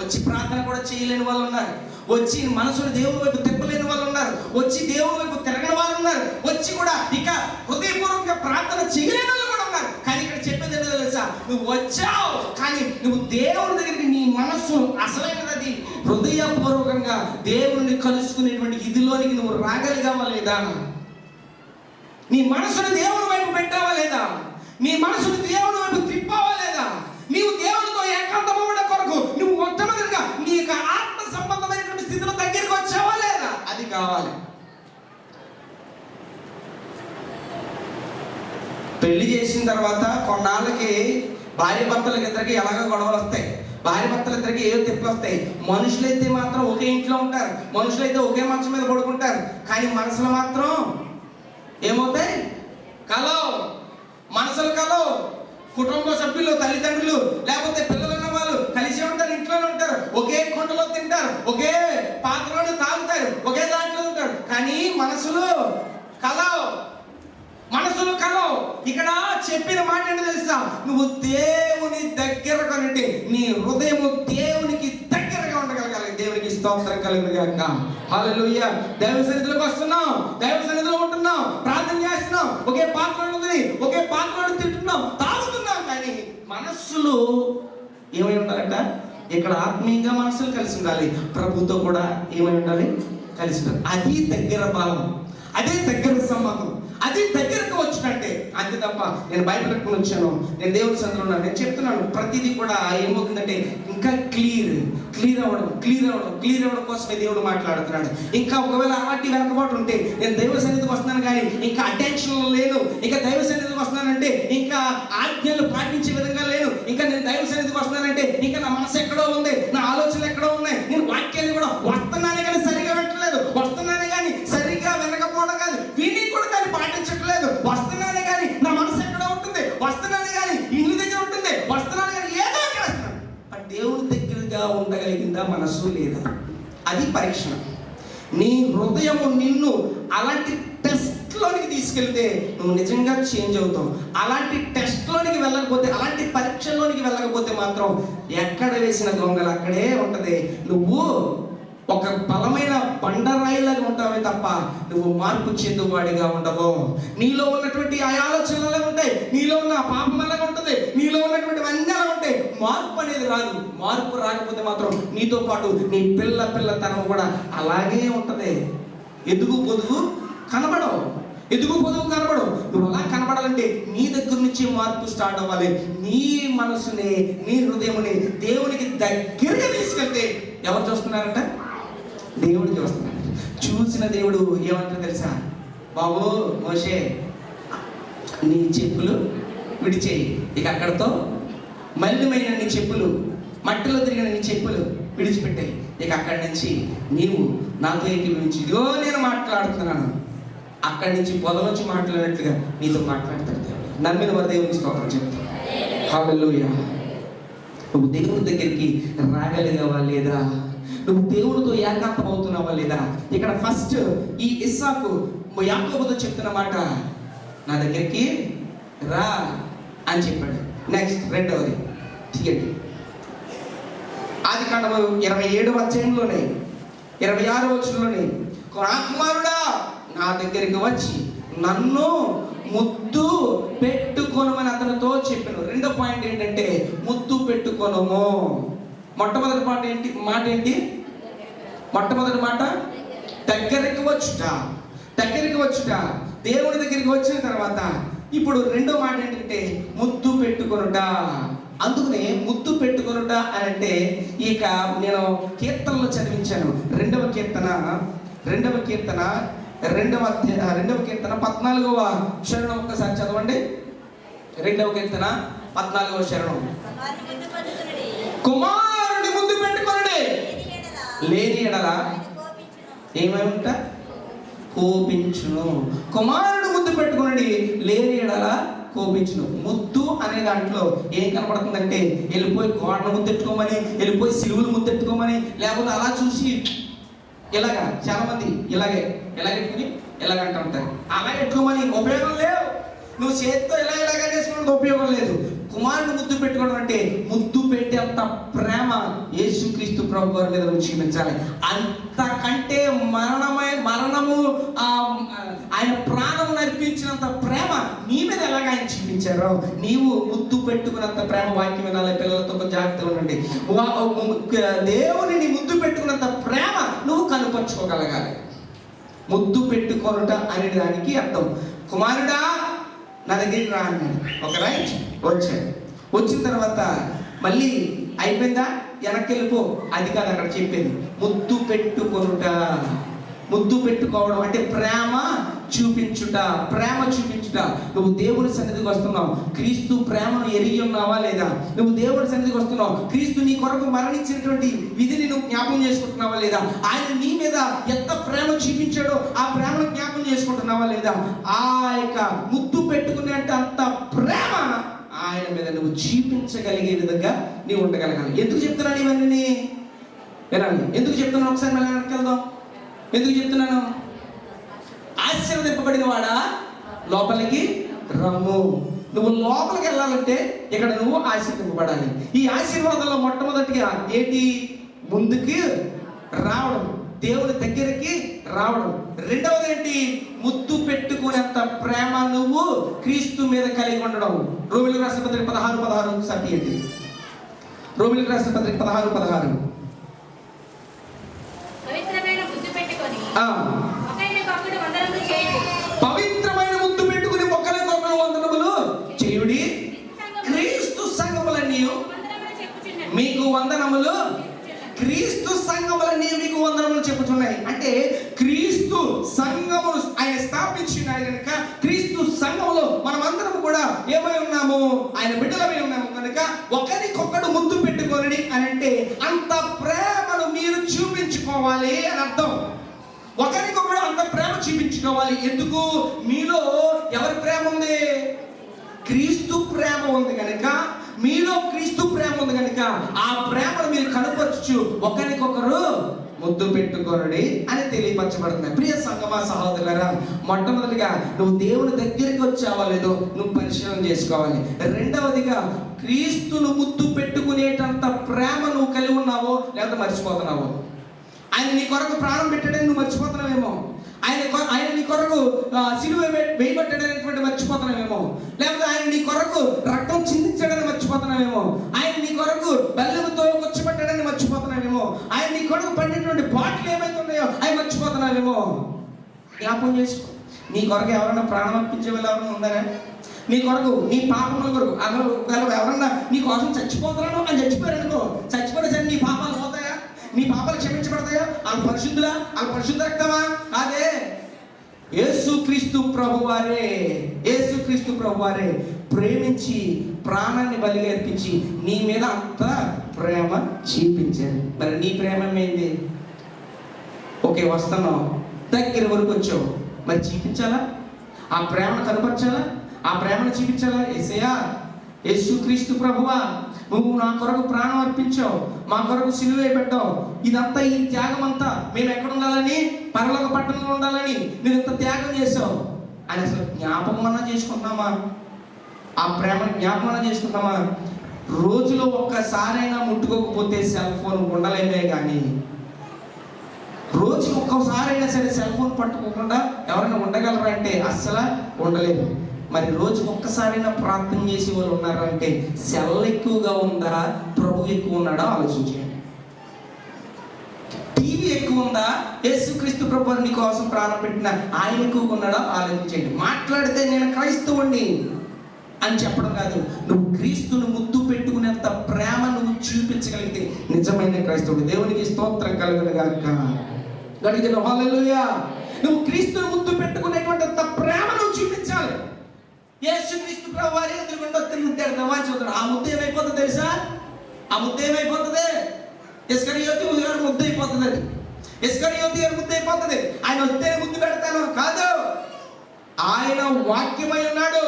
వచ్చి ప్రార్థన కూడా చేయలేని వాళ్ళు ఉన్నారు, వచ్చి మనసును దేవుని వైపు తిప్పలేని వాళ్ళు ఉన్నారు, వచ్చి దేవుని వైపు తిరగని వాళ్ళు ఉన్నారు, వచ్చి కూడా ఇక హృదయపూర్వకంగా ప్రార్థన చేయలేని వాళ్ళు కూడా ఉన్నారు. కానీ ఇక్కడ చెప్పేది ఏంటో తెలుసా? నువ్వు వచ్చావు కానీ నువ్వు దేవుని దగ్గరికి నీ మనస్సు అసలైనది హృదయపూర్వకంగా దేవుడిని కలుసుకునేటువంటి ఇదిలోనికి నువ్వు రాగలిగావా లేదా? నీ మనసును దేవుని వైపు పెట్టావా లేదా? నీ మనసును దేవుని వైపు తిప్పావా లేదా? నీవు దేవునితో ఏకాంతమవ్వడం కొరకు నువ్వు మొట్టమొదటిగా నీ యొక్క ఆత్మ సంబంధమైనటువంటి స్థితిలో దగ్గరికి వచ్చావా లేదా? అది కావాలి. పెళ్లి చేసిన తర్వాత కొన్నాళ్ళకి భార్య భర్తలకి ఇద్దరికి ఎలాగో గొడవలు వస్తాయి. భార్య భర్తలు ఇద్దరికి ఏదో తిప్పలు వస్తాయి. మనుషులైతే మాత్రం ఒకే ఇంట్లో ఉంటారు, మనుషులైతే ఒకే మంచం మీద పడుకుంటారు, కానీ మనసులు మాత్రం ఏమవుతాయి? కలవు. మనసులు కలవు. కుటుంబ సభ్యులు, తల్లిదండ్రులు, లేకపోతే పిల్లలు ఉన్న వాళ్ళు కలిసి ఉంటారు, ఇంట్లోనే ఉంటారు, ఒకే కొండలో తింటారు, ఒకే పాత్రలో తాగుతారు, ఒకే దాంట్లో ఉంటారు, కానీ మనసులు కలవు. మనసులు కలవు. ఇక్కడ చెప్పిన మాట ఏంటో తెలుసా? నువ్వు దేవుని దగ్గర కొనండి, నీ హృదయము దేవునికి దగ్గరగా ఉండగలగాలి. దేవునికి స్తోత్రం కలుగును గాక. హల్లెలూయా. దైవ సన్నిధిలోకి వస్తున్నాం, దైవ సన్నిధిలో ఉంటున్నాం, ప్రార్థన చేస్తున్నాం, ఒకే పాత్రలో ఉంది, ఒకే పాత్రలో తింటున్నాం, తాగుతున్నాం, కానీ మనస్సులు ఏమై ఉండాలంట? ఇక్కడ ఆత్మీయంగా మనసులు కలిసి ఉండాలి, ప్రభుతో కూడా ఏమై ఉండాలి? కలిసి ఉండాలి. అది దగ్గర భావం, అదే దగ్గర సంబంధం, అది దగ్గరకు వచ్చినట్టే. అంతే తప్ప నేను బైబిల్ పెట్టుకుని వచ్చాను, నేను దేవుని సన్నిధిలో ఉన్నాను, నేను చెప్తున్నాను. ప్రతిదీ కూడా ఏమవుతుందంటే ఇంకా క్లియర్ అవ్వడం కోసమే దేవుడు మాట్లాడుతున్నాడు. ఇంకా ఒకవేళ అలాంటి వెనకబాటు ఉంటే, నేను దైవ సన్నిధికి వస్తున్నాను కానీ ఇంకా అటెన్షన్ లేను, ఇంకా దైవ సన్నిధికి వస్తున్నానంటే ఇంకా ఆజ్ఞలు పాటించే విధంగా లేను, ఇంకా నేను దైవ సన్నిధికి వస్తున్నానంటే ఇంకా నా మనసు ఎక్కడో ఉంది, నా ఆలోచనలు ఎక్కడో ఉన్నాయి, నేను వాక్యాన్ని కూడా వస్తున్నానే కానీ సరిగా వింటలేదు, వస్తున్నానే కానీ సరిగా వినకపోవడం కాదు, విని కూడా కానీ పాటించట్లేదు, వస్తున్నానే కానీ నా మనసు ఎక్కడో ఉంటుంది, వస్తున్నానే కానీ ఇల్లు దగ్గర ఉంటుంది, వస్తున్నానే కానీ ఏదో చేస్తున్నాను. దేవుని దగ్గరగా ఉండగలిగిందా మనసు? లేదా? అది పరీక్ష. నీ హృదయము నిన్ను అలాంటి టెస్ట్లోనికి తీసుకెళ్తే నువ్వు నిజంగా చేంజ్ అవుతావు. అలాంటి టెస్ట్లోనికి వెళ్ళకపోతే, అలాంటి పరీక్షలోనికి వెళ్ళకపోతే మాత్రం ఎక్కడ వేసిన గొంగలు అక్కడే ఉంటది. నువ్వు ఒక బలమైన బండరాయిలాగా ఉంటావే తప్ప నువ్వు మార్పు చెందువాడిగా ఉండవు. నీలో ఉన్నటువంటి ఆ ఆలోచనలు అలా ఉంటాయి, నీలో ఉన్న పాపం అలాగా ఉంటుంది, నీలో ఉన్నటువంటి అన్నీ అలా ఉంటాయి. మార్పు అనేది రాదు. మార్పు రాకపోతే మాత్రం నీతో పాటు నీ పిల్లతనం కూడా అలాగే ఉంటది. ఎదుగు పొదుగు కనబడవు. నువ్వు అలా కనబడాలంటే నీ దగ్గర నుంచి మార్పు స్టార్ట్ అవ్వాలి. నీ మనసుని, నీ హృదయముని దేవునికి దగ్గరగా తీసుకెళ్తే ఎవరు చూస్తున్నారంట? దేవుడు చూస్తున్నాడు. చూసిన దేవుడు ఏమంటారు తెలుసా? బాబు మోషే, నీ చెప్పులు విడిచేయి, ఇక అక్కడతో మలినమైన నీ చెప్పులు, మట్టిలో తిరిగిన నీ చెప్పులు విడిచిపెట్టాయి, ఇక అక్కడి నుంచి నీవు నాతో ఏకీభవించి, ఇదిగో నేను మాట్లాడుతున్నాను, అక్కడి నుంచి పొదలోంచి మాట్లాడినట్టుగా నీతో మాట్లాడతాడు దేవుడు. నమ్మిన వారు దేవుని స్తోత్రం చెప్తాను. హల్లెలూయా. నువ్వు దేవుని దగ్గరికి రాగలిగావా లేదా? నువ్వు దేవుడితో ఏకాంతం అవుతున్నావా లేదా? ఇక్కడ ఫస్ట్ ఈ ఇస్సాకు యాకోబుతో చెప్తున్న మాట, నా దగ్గరికి రా అని చెప్పాడు. నెక్స్ట్ రెండవది తీయండి. ఆదికాండము 27వ అధ్యాయంలోనే 26వ వచనంలోనే, కుమారుడా నా దగ్గరికి వచ్చి నన్ను ముద్దు పెట్టుకొనమని అతనితో చెప్పాను. రెండో పాయింట్ ఏంటంటే ముద్దు పెట్టుకొనము. మొట్టమొదటి మాట ఏంటి? మొట్టమొదటి మాట దగ్గరికి వచ్చుట. దేవుని దగ్గరికి వచ్చిన తర్వాత ఇప్పుడు రెండో మాట ఏంటంటే ముద్దు పెట్టుకొనుట. అందుకనే ముద్దు పెట్టుకొనుట అని అంటే, ఇక నేను కీర్తనలో చదివించాను. రెండవ కీర్తన 14వ శరణం ఒక్కసారి చదవండి. 2వ కీర్తన 14వ శరణం. కుమారుని ముద్దు పెట్టుకొనుడి, లేని ఎడల ఏమై ఉంట? కోపించును. కుమారుడు ముద్దు పెట్టుకొనుడి, లేని ఎడల కోపించును. ముద్దు అనే దాంట్లో ఏం కనపడుతుందంటే, వెళ్ళిపోయి గోడను ముద్దెట్టుకోమని, వెళ్ళిపోయి సిలువులు ముద్దెట్టుకోమని, లేకపోతే అలా చూసి ఇలాగా చాలా మంది ఎలాగెట్టుకుని ఎలాగంటూ ఉంటారు. అలా ఎట్టుకోమని ఉపయోగం లేవు. నువ్వు చేతితో ఇలాగా చేసుకున్నంత ఉపయోగం లేదు. కుమారుని ముద్దు పెట్టుకోవడం అంటే ముద్దు పెట్టే అంత ప్రేమ యేసుక్రీస్తు ప్రభు వారి మీద నువ్వు చూపించాలి. అంతకంటే మరణము ఆయన ప్రాణం అర్పించినంత ప్రేమ నీ మీద ఎలాగ ఆయన చూపించారో నీవు ముద్దు పెట్టుకున్నంత ప్రేమ వాక్యం వినాలి. పిల్లలతో జాగ్రత్తగా ఉండండి. దేవుని ముద్దు పెట్టుకున్నంత ప్రేమ నువ్వు కనుపరుచుకోగలగాలి. ముద్దు పెట్టుకొనుట అనే దానికి అర్థం, కుమారుడా నా దగ్గరికి రా అన్నాడు. ఒక రైట్ వచ్చాడు. వచ్చిన తర్వాత మళ్ళీ అయిపోయిందా, వెనక్కి వెళ్ళిపో, అది కాదు అక్కడ చెప్పేది. ముద్దు పెట్టుకొనుట. ముద్దు పెట్టుకోవడం అంటే ప్రేమ చూపించుట, ప్రేమ చూపించుట. నువ్వు దేవుని సన్నిధికి వస్తున్నావు, క్రీస్తు ప్రేమను ఎరిగి ఉన్నావా లేదా? నువ్వు దేవుని సన్నిధికి వస్తున్నావు, క్రీస్తు నీ కొరకు మరణించినటువంటి విధిని నువ్వు జ్ఞాపకం చేసుకుంటున్నావా లేదా? ఆయన నీ మీద ఎంత ప్రేమ చూపించాడో ఆ ప్రేమను జ్ఞాపకం చేసుకుంటున్నావా లేదా? ఆ యొక్క ముద్దు పెట్టుకునేంత అంత ప్రేమ ఆయన మీద నువ్వు చూపించగలిగే విధంగా నీవు ఉండగలగాలి. ఎందుకు చెప్తున్నాను ఇవన్నీ? వినాలి. ఎందుకు చెప్తున్నాను? ఒకసారి మళ్ళీ వెనక్కి వెళ్దాం. ఎందుకు చెప్తున్నాను? ఆశీర్వదింపబడిన వాడా లోపలికి రమ్ము. నువ్వు లోపలికి వెళ్ళాలంటే ఇక్కడ నువ్వు ఆశీర్వదింపబడాలి. ఈ ఆశీర్వాదంలో మొట్టమొదటిగా ఏంటి? ముందుకి రావడం, దేవుని దగ్గరికి రావడం. రెండవది ఏంటి? ముద్దు పెట్టుకునేంత ప్రేమ నువ్వు క్రీస్తు మీద కలిగి ఉండడం. రోమిలికి రాసిన పత్రిక 16:16 సత్యండి. రోమిలికి రాసిన పత్రిక 16:16. పవిత్రమైన ముద్దు పెట్టుకుని ఒకరికొకరు వందనములు చేయుడి, క్రీస్తు సంఘములన్నీ మీకు వందనములు, క్రీస్తు సంఘములన్నీ మీకు వందనములు చెప్పుచున్నాయి. అంటే క్రీస్తు సంఘమును ఆయన స్థాపించినాయి కనుక క్రీస్తు సంఘములో మనమందరం కూడా ఏమై ఉన్నాము? ఆయన బిడ్డలమై ఉన్నాము కనుక ఒకరికొకడు ముద్దు పెట్టుకోనడి అని అంటే అంత ప్రేమను మీరు చూపించుకోవాలి అని అర్థం. ఒకరికొకడు అంత ప్రేమ చూపించుకోవాలి. ఎందుకు? మీలో ఎవరి ప్రేమ ఉంది? క్రీస్తు ప్రేమ ఉంది కనుక, మీలో క్రీస్తు ప్రేమ ఉంది కనుక ఆ ప్రేమను మీరు కనపరచు ఒకరికొకరు ముద్దు పెట్టుకోనడి అని తెలియపరచబడుతున్నాయి. ప్రియ సంగమా సహోదరులారా, మొట్టమొదటిగా నువ్వు దేవుని దగ్గరికి వచ్చావా లేదో నువ్వు పరిశీలన చేసుకోవాలి. రెండవదిగా క్రీస్తును ముద్దు పెట్టుకునేటంత ప్రేమ నువ్వు కలిగి ఉన్నావో లేకపోతే మర్చిపోతున్నావో. ఆయన నీ కొరకు ప్రాణం పెట్టాడని నువ్వు మర్చిపోతున్నావేమో, ఆయన నీ కొరకు సిలువ వేయబడ్డాడనేటువంటి మర్చిపోతున్నావేమో, లేకపోతే ఆయన నీ కొరకు రక్తం చిందించాడని మర్చిపోతున్నావేమో, ఆయన నీ కొరకు బల్లెముతో కూర్చోబెట్టాడని మర్చిపోతున్నావేమో, ఆయన నీ కొరకు పండినటువంటి బాటలు ఏమైతే ఉన్నాయో అవి మర్చిపోతున్నావేమో. జ్ఞాపకం చేసుకో. నీ కొరకు ఎవరైనా ప్రాణం అర్పించే వాళ్ళు ఎవరైనా ఉన్నారా? నీ కొరకు, నీ పాపముల కొరకు ఎవరన్నా నీ కోసం చచ్చిపోతున్నాను అని చచ్చిపోయారనుకో, చచ్చిపోయిన సరే నీ పాపాలు పోతాయా? నీ పాపాలు క్షమించబడతాయా? ఆ పరిశుద్ధులా? ఆ పరిశుద్ధ రక్తమా? అదే యేసుక్రీస్తు ప్రభువారే, యేసుక్రీస్తు ప్రభువారే ప్రేమించి ప్రాణాన్ని బలిగా అర్పించి నీ మీద అంత ప్రేమ చూపించారు. మరి నీ ప్రేమ ఏమైంది? ఓకే, వస్తున్నావు, దగ్గర వరకు వచ్చావు, మరి చూపించాలా? ఆ ప్రేమను కనపరచాలా? ఆ ప్రేమను చూపించాలా? యేసయ్యా, యేసుక్రీస్తు ప్రభువా, నువ్వు నా కొరకు ప్రాణం అర్పించావు, మా కొరకు సిలువ పెట్టావు, ఇదంతా ఈ త్యాగం అంతా మేము ఎక్కడ ఉండాలని? పరలోక పట్టణంలో ఉండాలని నువ్వు ఇంత త్యాగం చేసావు అని అసలు జ్ఞాపకం అన్నా చేసుకుంటున్నామా? ఆ ప్రేమను జ్ఞాపకం అన్నా చేసుకుంటామా? రోజులో ఒక్కసారైనా ముట్టుకోకపోతే సెల్ ఫోన్ ఉండలేమే కానీ రోజు ఒక్కసారైనా సరే సెల్ ఫోన్ పట్టుకోకుండా ఎవరైనా ఉండగలరా అంటే అస్సలు ఉండలేదు. మరి రోజు ఒక్కసారైనా ప్రార్థన చేసే వాళ్ళు ఉన్నారంటే సెల్ ఎక్కువగా ఉందా, ప్రభు ఎక్కువ ఉన్నాడా ఆలోచించండి. టీవీ ఎక్కువ ఉందా, యేసుక్రీస్తు ప్రభు నీ కోసం ప్రాణం పెట్టిన ఆయన ఎక్కువగా ఉన్నాడా ఆలోచించండి. మాట్లాడితే నేను క్రైస్తవుణ్ణి అని చెప్పడం కాదు, నువ్వు క్రీస్తును ముద్దు పెట్టుకునేంత ప్రేమ నువ్వు చూపించగలిగితే నిజమైన క్రైస్తవుడు. దేవునికి స్తోత్రం కలుగును గాక. గడిగిన హల్లెలూయా. నువ్వు క్రీస్తును ముద్దు పెట్టుకునేటువంటి అంత ప్రేమ నువ్వు చూపించాలి. యేసుక్రీస్తు ప్రభు వారి ఎదురుగుండా ముద్దాడుతావా చూద్దాం. ఆ ముద్ద ఏమైపోతుంది తెలుసా? ఆ ముద్ద ఏమైపోతుంది? ఇస్కరియోతు గారు ముద్ద అయిపోతుంది. అది ఇస్కరియోతు గారు ముద్ద అయిపోతుంది. ఆయన వస్తే ముద్దు పెడతాను కాదు, ఆయన వాక్యమై ఉన్నాడు.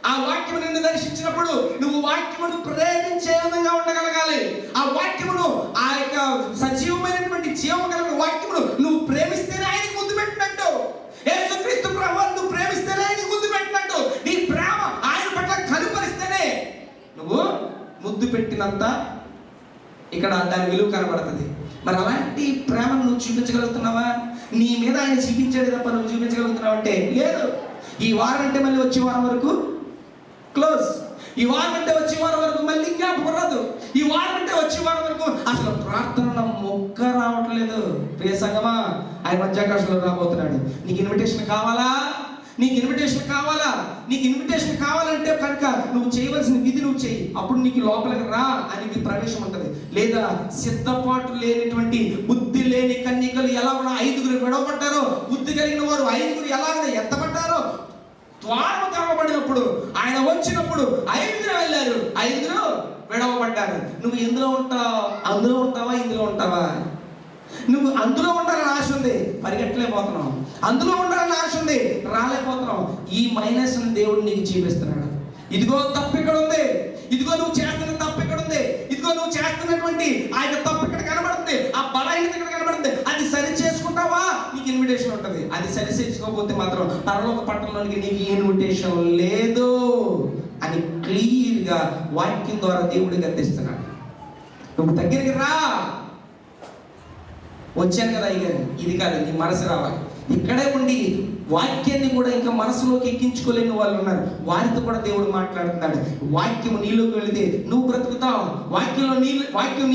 ఆ వాక్యము నిన్ను దర్శించినప్పుడు నువ్వు వాక్యమును ప్రేమించే విధంగా ఉండగలగాలి. ఆ వాక్యమును, ఆ యొక్క సజీవమైనటువంటి జీవం కలిగిన వాక్యమును నువ్వు ప్రేమిస్తేనే ఆయనకు ముద్దు పెట్టినట్టు. యేసుక్రీస్తు ప్రభువును నువ్వు ప్రేమిస్తేనే ఆయనకు ముద్దు పెట్టినట్టు. నీ ప్రేమ ఆయన పట్ల కనుపరిస్తేనే నువ్వు ముద్దు పెట్టినంత ఇక్కడ దాని విలువ కనబడుతుంది. మరి అలాంటి ప్రేమను నువ్వు చూపించగలుగుతున్నావా? నీ మీద ఆయన చూపించాడు తప్ప నువ్వు చూపించగలుగుతున్నావు అంటే లేదు. ఈ వారం అంటే మళ్ళీ వచ్చే వారం వరకు క్లోజ్. ఈ వారం అంటే వచ్చే వారం వరకు మళ్ళీ జ్ఞాపకం రాదు. ఈ వారం అంటే వచ్చే వారం వరకు అసలు ప్రార్థన మొక్క రావట్లేదు. ప్రియ సంగమా, ఆయన మధ్యాకాశంలో రాబోతున్నాడు. నీకు ఇన్విటేషన్ కావాలా? నీకు ఇన్విటేషన్ కావాలా? నీకు ఇన్విటేషన్ కావాలంటే కనుక నువ్వు చేయవలసిన విధి నువ్వు చేయి, అప్పుడు నీకు లోపలికి రా అని ప్రవేశం ఉంటుంది. లేదా సిద్ధపాటు లేనిటువంటి బుద్ధి లేని కన్యకలు ఎలా ఉన్న 5 విడవబడ్డారో, బుద్ధి కలిగిన వారు 5 ఎలా ఎత్తబడ్డారో, ద్వారం తెరవబడినప్పుడు ఆయన వచ్చినప్పుడు 5 వెళ్ళారు, 5 విడవబడ్డారు. నువ్వు ఎందులో ఉంటావు? అందులో ఉంటావా? ఇందులో ఉంటావా? నువ్వు అందులో ఉండాలని ఆశ ఉంది, పరిగెట్టలేకపోతున్నావు. అందులో ఉండాలని ఆశ ఉంది, రాలేకపోతున్నావు. ఈ మైనస్ దేవుడు నీకు చూపిస్తున్నాడు. ఇదిగో తప్పు ఇక్కడ ఉంది, ఇదిగో నువ్వు చేస్తున్న తప్పు ఇక్కడ ఉంది, ఇదిగో నువ్వు చేస్తున్నటువంటి ఆ యొక్క తప్పు ఇక్కడ కనబడుతుంది, ఆ బలహీనత ఇక్కడ కనబడుతుంది. అది సరి చేసుకుంటావా నీకు ఇన్విటేషన్ ఉంటుంది. అది సరి చేసుకోకపోతే మాత్రం పరలోక పట్టణంలోనికి నీకు ఇన్విటేషన్ లేదు అని క్లియర్గా వాక్యం ద్వారా దేవుడికి అందిస్తున్నాడు. నువ్వు దగ్గరికి రా. వచ్చాను కదా అయ్యారు, ఇది కాదు, నీ మనసు రావాలి. ఇక్కడే ఉండి వాక్యాన్ని కూడా ఇంకా మనసులోకి ఎక్కించుకోలేని వాళ్ళు ఉన్నారు, వారితో కూడా దేవుడు మాట్లాడుతున్నాడు. వాక్యం నీలోకి వెళితే నువ్వు బ్రతుకుతావు, వాక్యం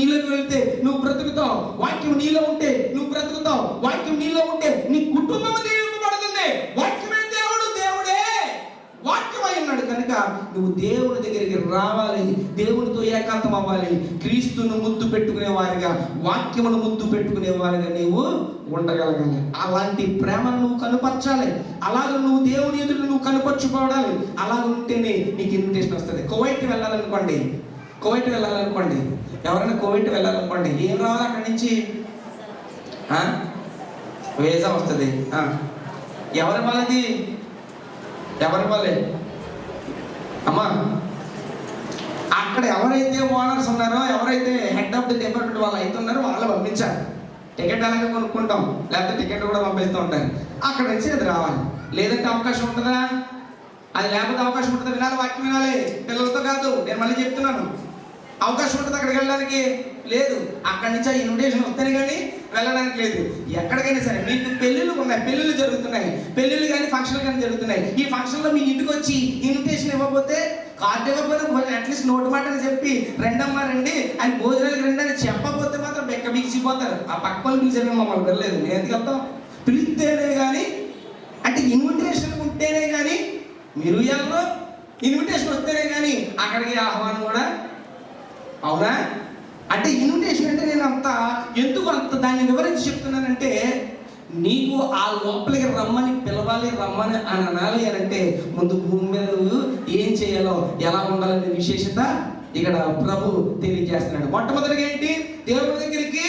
నీలోకి వెళితే నువ్వు బ్రతుకుతావు, వాక్యం నీలో ఉంటే నువ్వు బ్రతుకుతావు, వాక్యం నీలో ఉంటే నీ కుటుంబం దీవింపబడుతుంది. వాక్యమే దేవుడు, దేవుడే వాక్యమై ఉన్నాడు కనుక నువ్వు దేవుని దగ్గరికి రావాలి, దేవునితో ఏకాంతం అవ్వాలి. క్రీస్తును ముద్దు పెట్టుకునే వారిగా, వాక్యమును ముద్దు పెట్టుకునే వారిగా నీవు ఉండగలగాలి. అలాంటి ప్రేమను నువ్వు కనుపరచాలి. అలాగ నువ్వు దేవుని ఎదురు నువ్వు కనుపరుచుకోవాలి. అలాగ ఉంటేనే నీకు ఇన్విటేషన్ వస్తుంది. కువైట్ వెళ్ళాలనుకోండి, ఎవరైనా కువైట్ వెళ్ళాలనుకోండి, ఏం రావాలి అక్కడి నుంచి? వీసా వస్తుంది. ఎవరి వాళ్ళది? ఎవరి వాళ్ళే అమ్మా? అక్కడ ఎవరైతే ఓనర్స్ ఉన్నారో, ఎవరైతే హెడ్ ఆఫ్ ది డిపార్ట్మెంట్ వాళ్ళు అయితే ఉన్నారో వాళ్ళు పంపించారు. టికెట్ అలాగే కొనుక్కుంటాం, లేకపోతే టికెట్ కూడా పంపిస్తూ ఉంటారు. అక్కడ నుంచి అది రావాలి. లేదంటే అవకాశం ఉంటుందా? అది లేకపోతే అవకాశం ఉంటుందా? వినాలి, వాక్యం వినాలి, పిల్లలతో కాదు. నేను మళ్ళీ చెప్తున్నాను, అవకాశం ఉంటుంది అక్కడికి వెళ్ళడానికి లేదు. అక్కడి నుంచి ఆ ఇన్విటేషన్ వస్తేనే కానీ వెళ్ళడానికి లేదు. ఎక్కడికైనా సరే మీకు పెళ్ళిళ్ళు ఉన్నాయి, పెళ్ళిళ్ళు జరుగుతున్నాయి, పెళ్ళిళ్ళు కానీ ఫంక్షన్లు కానీ జరుగుతున్నాయి. ఈ ఫంక్షన్లో మీ ఇంటికి వచ్చి ఇన్విటేషన్ ఇవ్వకపోతే, కార్డు ఇవ్వకపోతే అట్లీస్ట్ నోటు మాట అని చెప్పి రెండమ్మా రండి అని, భోజనాలకు రండి అని చెప్పకపోతే మాత్రం బెక్క బిగిసిపోతారు. ఆ పక్క వాళ్ళు పిలిచారు, మమ్మల్ని వెళ్ళలేదు. నేను ఎందుకు వెళ్తాం? పిలిస్తేనే కానీ, అంటే ఇన్విటేషన్ ఉంటేనే కానీ మీరు వెళ్ళరు, ఇన్విటేషన్ వస్తేనే కానీ అక్కడికి ఆహ్వానం కూడా. అవునా? అంటే ఇన్విటేషన్ అంటే నేను ఎందుకు అంత దాన్ని వివరించి చెప్తున్నానంటే, నీకు ఆ లోపలికి రమ్మని పిలవాలి, రమ్మని అని అనాలి అని అంటే ముందు భూమి మీద నువ్వు ఏం చేయాలో, ఎలా ఉండాలనే విశేషత ఇక్కడ ప్రభు తెలియజేస్తున్నాడు. మొట్టమొదటిగా ఏంటి? దేవుని దగ్గరికి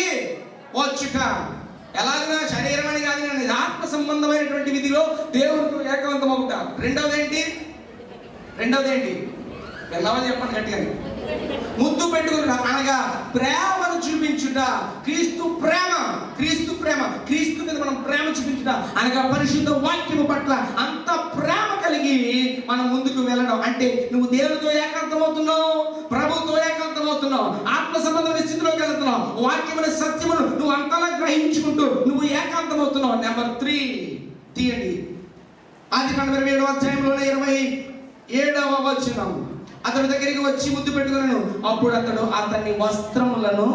వచ్చుట. ఎలాగైనా శరీరం అని కాదు, కానీ ఆత్మ సంబంధమైనటువంటి విధిలో దేవుడికి ఏకాంతం అవుతా. రెండవది ఏంటి? వెళ్ళామని చెప్పండి గట్టిగా. ముద్దు పెట్టుకున్న అనగా ప్రేమను చూపించుట. క్రీస్తు క్రీస్తు మీద మనం ప్రేమ చూపించుట అనగా పరిశుద్ధ వాక్యము పట్ల అంత ప్రేమ కలిగి మనం ముందుకు వెళ్ళడం. అంటే నువ్వు దేవుడితో ఏకాంతం అవుతున్నావు, ప్రభుతో ఏకాంతం అవుతున్నావు, ఆత్మ సంబంధమైన స్థితిలోకి వెళ్తున్నావు, వాక్యమైన సత్యమును నువ్వు అంతలా గ్రహించుకుంటూ నువ్వు ఏకాంతం అవుతున్నావు. నెంబర్ 3 తీయండి. ఆదికాండం 27వ అధ్యాయంలోనే 27వ వచనం. అతడి దగ్గరికి వచ్చి ముద్దు పెట్టుకున్నాను. అప్పుడు అతడు అతని వస్త్రములను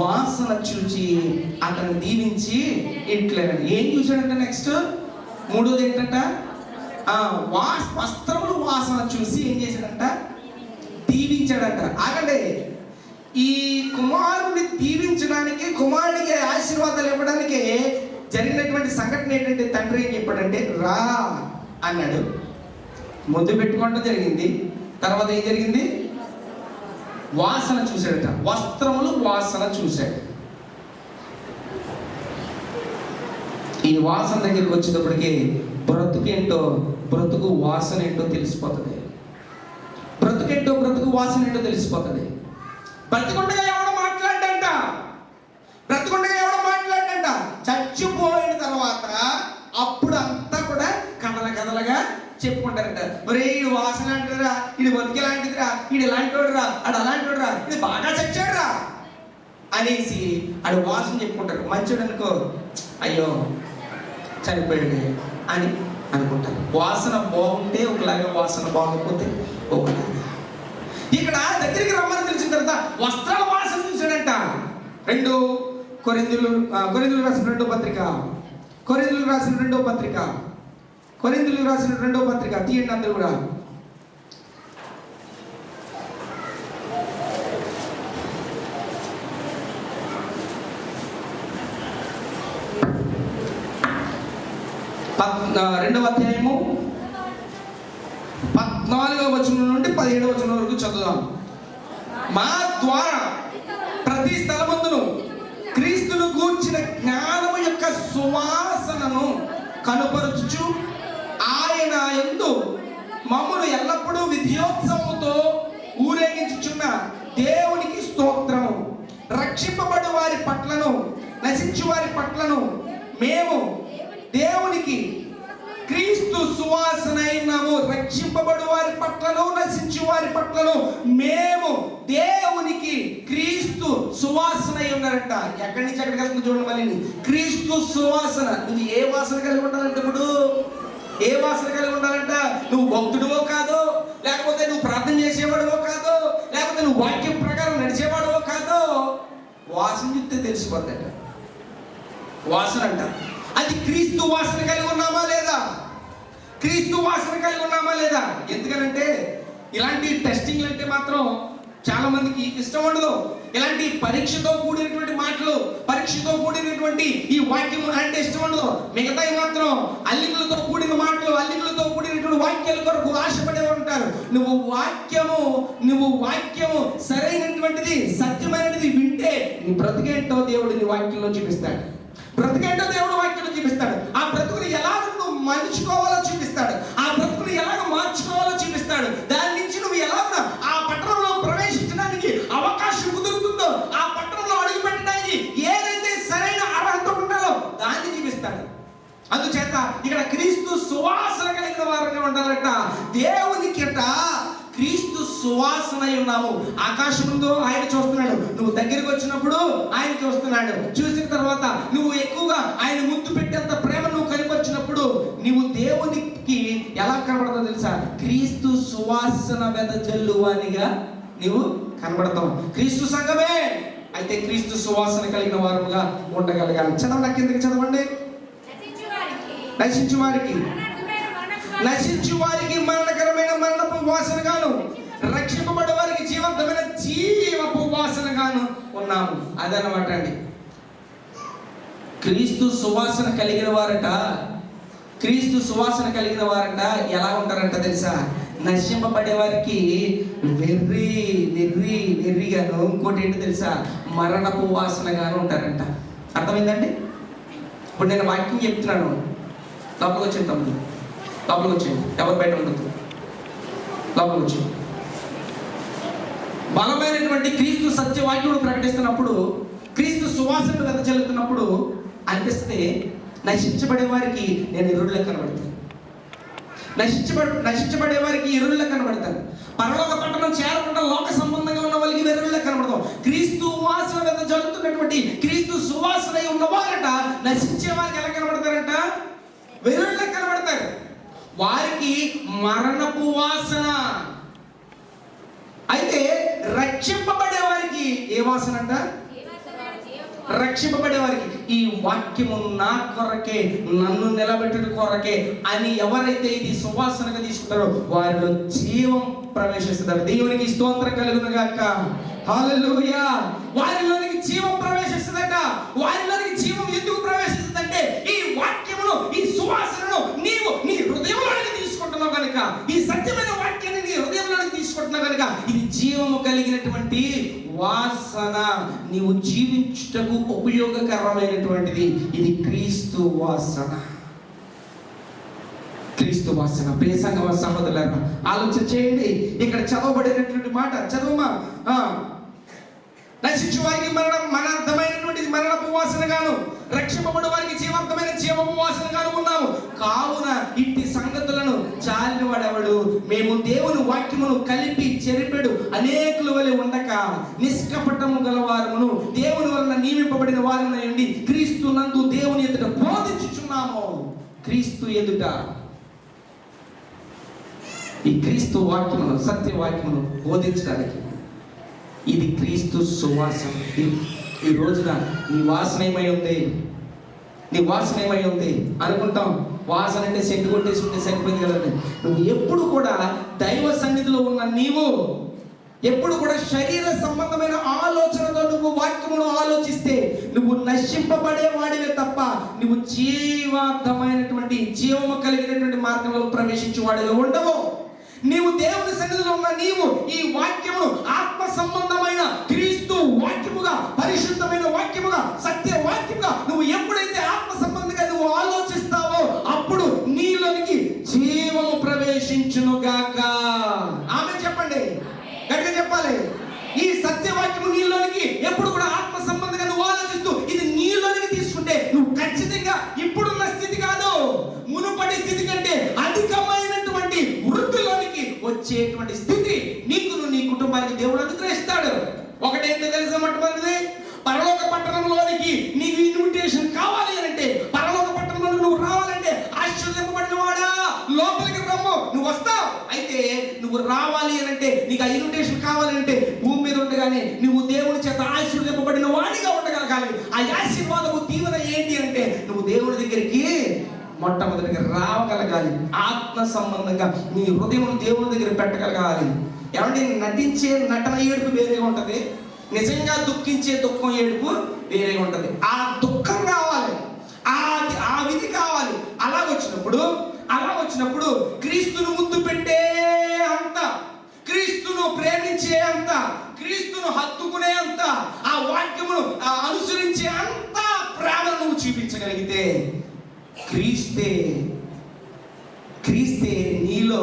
వాసన చూచి అతను దీవించి ఇట్లేనండి. ఏం చూసాడంట? నెక్స్ట్ 3వది ఏంటంట? వస్త్రములు వాసన చూసి ఏం చేశాడంట? దీవించాడంట. ఆగండి, ఈ కుమారుడిని దీవించడానికి, కుమారుడికి ఆశీర్వాదాలు ఇవ్వడానికి జరిగినటువంటి సంఘటన ఏంటంటే, తండ్రి ఏం చెప్పాడంటే రా అన్నాడు. ముద్దు పెట్టుకోవడం జరిగింది. తర్వాత ఏం జరిగింది? వాసన చూశాడట. వస్త్రములు వాసన చూశాడు. ఈ వాసన దగ్గరికి వచ్చేటప్పటికి బ్రతుకు వాసన ఏంటో తెలిసిపోతుంది. బ్రతుకు వాసన ఏంటో తెలిసిపోతుంది. బ్రతికుండగా ఎవడో మాట్లాడంట, చచ్చిపోయిన తర్వాత అప్పుడు అంతా కూడా కథలుగా చెప్పుకుంటారంట. ఒరే ఈడు వాసన అంటారా, ఇది బతికే లాంటిదిరా, ఈడు ఎలాంటి వాడురా, ఆడు అలాంటి వాడురా, ఇది బాగా చచ్చాడురా అనేసి ఆడు వాసన చెప్పుకుంటారు. మంచోడు అనుకో, అయ్యో చనిపోయాడు అని అనుకుంటారు. వాసన బాగుంటే ఒకలాగా, వాసన బాగోకపోతే ఒకలాగా. ఇక్కడ దగ్గరికి రమ్మని తెలిసిన తర్వాత వస్త్రాల వాసన చూశాడంట. 2 కొరింథీయులకు రాసిన 2వ పత్రిక కొరింథీయులకు రాసిన 2వ పత్రిక తీయండి అందరూ కూడా. రెండవ అధ్యాయము 14వ వచనం నుండి 17వ వచనం వరకు చదువుదాం. మా ద్వారా ప్రతి స్థలమందును క్రీస్తును గూర్చిన జ్ఞానము యొక్క సువాసనను కనుపరుచుచు ఆయన యందు మమ్మును ఎల్లప్పుడూ విద్యోత్సవముతో ఊరేగించుచున్న దేవునికి స్తోత్రము. రక్షింపబడు వారి పట్లను నశించు వారి పట్లను మేము దేవునికి క్రీస్తు సువాసనైనాము. రక్షింపబడు వారి పట్లను నశించు వారి పట్లను మేము దేవునికి క్రీస్తు సువాసన అయి ఉన్నారంట. ఎక్కడి నుంచి ఎక్కడికి వెళ్తుంది చూడండి. మళ్ళీ క్రీస్తు సువాసన. నువ్వు ఏ వాసన కలిగి ఉండాలంట? ఇప్పుడు ఏ వాసన కలిగి ఉండాలంట? నువ్వు భక్తుడివో కాదు, లేకపోతే నువ్వు ప్రార్థన చేసేవాడువో కాదు, లేకపోతే నువ్వు వాక్యం ప్రకారం నడిచేవాడువో కాదు. వాసన చెప్తే తెలిసిపోద్దట. వాసన అంట. అది క్రీస్తు వాసన కలిగి ఉన్నామా లేదా? క్రీస్తు వాసన కలిగి ఉన్నామా లేదా? ఎందుకనంటే ఇలాంటి టెస్టింగ్లు అంటే మాత్రం చాలా మందికి ఇష్టం ఉండదు. ఇలాంటి పరీక్షతో కూడినటువంటి మాటలు, పరీక్షతో కూడినటువంటి ఈ వాక్యం అంటే ఇష్టం ఉండదు. మిగతాయి మాత్రం అల్లికలతో కూడిన మాటలు, అల్లికలతో కూడినటువంటి వాక్యాల కొరకు ఆశపడే ఉంటారు. నువ్వు వాక్యము సరైనటువంటిది, సత్యమైనది వింటే నీ బ్రతికేంటో దేవుడు నీ వాక్యంలో చూపిస్తాడు. బ్రతికేంటో దేవుడు వాక్యంలో చూపిస్తాడు. ఆ బ్రతుకుని ఎలాగ నువ్వు మలుచుకోవాలో చూపిస్తాడు. ఆ బ్రతుకుని ఎలాగ మార్చుకోవాలో చూపిస్తాడు. దాని నుంచి నువ్వు ఎలాగ ఆ పట్టణంలో ప్రవేశించడానికి అవకాశం కుదురుతుందో, ఆ పట్టణంలో అడుగు పెట్టడానికి ఏదైతే సరైన అర్హత ఉండాలో దాన్ని చూపిస్తాడు. అందుచేత ఇక్కడ క్రీస్తు సువాసన కలిగిన వారంగా ఉండాలట. దేవునికిట క్రీస్తు సువాసన అయి ఉన్నాము. ఆకాశం ముందు ఆయన చూస్తున్నాడు. నువ్వు దగ్గరికి వచ్చినప్పుడు ఆయన చూస్తున్నాడు. చూసిన తర్వాత నువ్వు ఎక్కువగా ఆయన ముద్దు పెట్టేంత ప్రేమ నువ్వు కనిపరిచినప్పుడు నువ్వు దేవునికి ఎలా కనబడతావు తెలుసా? క్రీస్తు సువాసన వెదజల్లువానిగా నువ్వు కనబడతావు. క్రీస్తు సంఘమే అయితే క్రీస్తు సువాసన కలిగిన వారుగా ఉండగలగాలి. చదవండి, కిందకి చదవండి. నశించు వారికి మరణకరమైన మరణపు వాసనగాను, రక్షింపబడే వారికి జీవంతమైన జీవపు వాసనగాను ఉన్నాము. అదనమాట అండి. క్రీస్తు సువాసన కలిగిన వారట, క్రీస్తు సువాసన కలిగిన వారట ఎలా ఉంటారంట తెలుసా? నశింపబడే వారికి వెర్రిగాను, ఇంకోటి ఏంటి తెలుసా? మరణపు వాసనగాను ఉంటారంట. అర్థమైందండి? ఇప్పుడు నేను వాక్యం చెప్తున్నాను. లోపలికి వచ్చింది తమ్ముడు, లోపలికి వచ్చేయండి. ఎవరు బయట ఉండదు, లోపలికి వచ్చేయండి. బలమైనటువంటి క్రీస్తు సత్యవాక్యుడు ప్రకటిస్తున్నప్పుడు, క్రీస్తు సువాసనను వెదజల్లుతున్నప్పుడు అనిపిస్తే నశించబడే వారికి నేను ఎరువుల్లో కనబడతాను. నశించబడే వారికి ఎరువుల్లో కనబడతాను. పరలోక పట్టణం చేరకుండా లోక సంబంధంగా ఉన్న వాళ్ళకి ఎరువుల్లో కనబడతాం. క్రీస్తు వాసన వెదజల్లుతున్నటువంటి క్రీస్తు సువాసన ఉన్నవారట నశించే వారికి ఎలా కనబడతారంట? వెరువుల్లో కనబడతారు. వారికి మరణపు వాసన. అయితే రక్షింపబడే వారికి ఏ వాసన అంట? రక్షింపబడే వారికి ఈ వాక్యము నా కొరకే, నన్ను నిలబెట్టుట కొరకే అని ఎవరైతే ఇది సువాసనగా తీసుకుంటారో వారిలో జీవం ప్రవేశిస్తారు. దేవునికి స్తోత్రం కలుగును గాక. హల్లెలూయా. వారిలోనికి జీవం ప్రవేశిస్తుందట. వారిలోనికి జీవం ఎందుకు ప్రవేశిస్తుందంటే ఈ వాక్యమును, ఈ సువాసనను నీవు నీ హృదయంలోనికి తీసుకుంటున్నావు కనుక, ఈ సత్యమైన వాక్యాన్ని నీ హృదయంలోనికి తీసుకుంటున్నావు కనుక ఇది జీవము కలిగినటువంటి వాసన. నీవు జీవించుటకు ఉపయోగకరమైనటువంటిది. ఇది క్రీస్తు వాసన. క్రీస్తు వాసన. ప్రియ సంఘ సహోదరులారా, ఆలోచన చేయండి. ఇక్కడ చదవబడినటువంటి మాట చదువుమా. నశించు వారికి మరణమైనటువంటి మరణపు వాసనగాను, రక్షింపబడు వారికి జీవంతమైన జీవపు వాసనగాను ఉన్నాము. కావున ఇట్టి సంగతులను చాలిన వాడెవడు? మేము దేవుని వాక్యమును కలిపి చెరిపెడు అనేకుల వలె ఉండక నిష్కపటము గలవారమును దేవుని వలన నియమింపబడిన వారిని ఉండి క్రీస్తు నందు దేవుని ఎదుట బోధించుచున్నాము. క్రీస్తు ఎదుట ఈ క్రీస్తు వాక్యమును, సత్య వాక్యమును బోధించడానికి ఇది క్రీస్తు సువాసన. ఈ రోజున నీ వాసన ఏమై ఉంది? నీ వాసన ఏమై ఉంది అనుకుంటాం. వాసన అంటే సెంటు కొట్టేసి ఉంటే సరిపోయింది కదండి. నువ్వు ఎప్పుడు కూడా దైవ సన్నిధిలో ఉన్న నీవు ఎప్పుడు కూడా శరీర సంబంధమైన ఆలోచనతో నువ్వు వాక్యమును ఆలోచిస్తే నువ్వు నశింపబడే వాడివే తప్ప నువ్వు జీవార్థమైనటువంటి జీవము కలిగినటువంటి మార్గంలో ప్రవేశించే వాడిగా ఉండవు. నీవు దేవుని సన్నిధిలో ఉన్న నీవు ఈ వాక్యమును ఆత్మ సంబంధమైన క్రీస్తు వాక్యముగా, పరిశుద్ధమైన వాక్యముగా, సత్య వాక్యముగా నువ్వు ఎప్పుడైతే ఆత్మ సంబంధంగా నువ్వు ఆలోచిస్తావో అప్పుడు నీలోనికి జీవము ప్రవేశించును గాక. ఆమె చెప్పండి, గట్టిగా చెప్పాలి. ఈ సత్యవాక్యము నీలోనికి ఎప్పుడు కూడా ఆత్మ సంబంధంగా నువ్వు ఆలోచిస్తూ ఇది నీలోనికి తీసుకుంటే నువ్వు ఖచ్చితంగా ఇప్పుడున్న స్థితి కాదు, మునుపటి స్థితి కంటే అధికమైనటువంటి వృద్ధిలోనికి వచ్చేటువంటి స్థితి నీకును నీ కుటుంబానికి దేవుడు అనుగ్రహిస్తాడు. ఒకటేంటో తెలుసా, మొట్టమొదటిది పరలోక పట్టణంలోనికి నీకు ఇన్విటేషన్ కావాలి అంటే, పరలోక పట్టణంలో నువ్వు రావాలంటే ఆశీర్వదింపబడిన వాడా లోపలికి రమ్ము, నువ్వు వస్తావు. అయితే నువ్వు రావాలి అని అంటే, నీకు ఆ ఇన్విటేషన్ కావాలంటే భూమి మీద ఉండగానే నువ్వు దేవుని చేత ఆశీర్వదింపబడిన వాడిగా ఉండగలగాలి. ఆ ఆశీర్వాదము దీవెన ఏంటి అంటే నువ్వు దేవుని దగ్గరికి మొట్టమొదటిగా రావగలగాలి. ఆత్మ సంబంధంగా నీ హృదయం దేవుని దగ్గర పెట్టగలగాలి. ఏమంటే నటించే నటన ఏడుపు వేరేగా ఉంటుంది, నిజంగా దుఃఖించే దుఃఖం ఏడుపు వేరేగా ఉంటుంది. ఆ దుఃఖం కావాలి, ఆ విధి కావాలి. అలా వచ్చినప్పుడు క్రీస్తును ముందు పెట్టే అంత, క్రీస్తును ప్రేమించే అంత, క్రీస్తును హత్తుకునే అంత, ఆ వాక్యమును అనుసరించే అంత ప్రేమను నువ్వు చూపించగలిగితే క్రీస్తే నీలో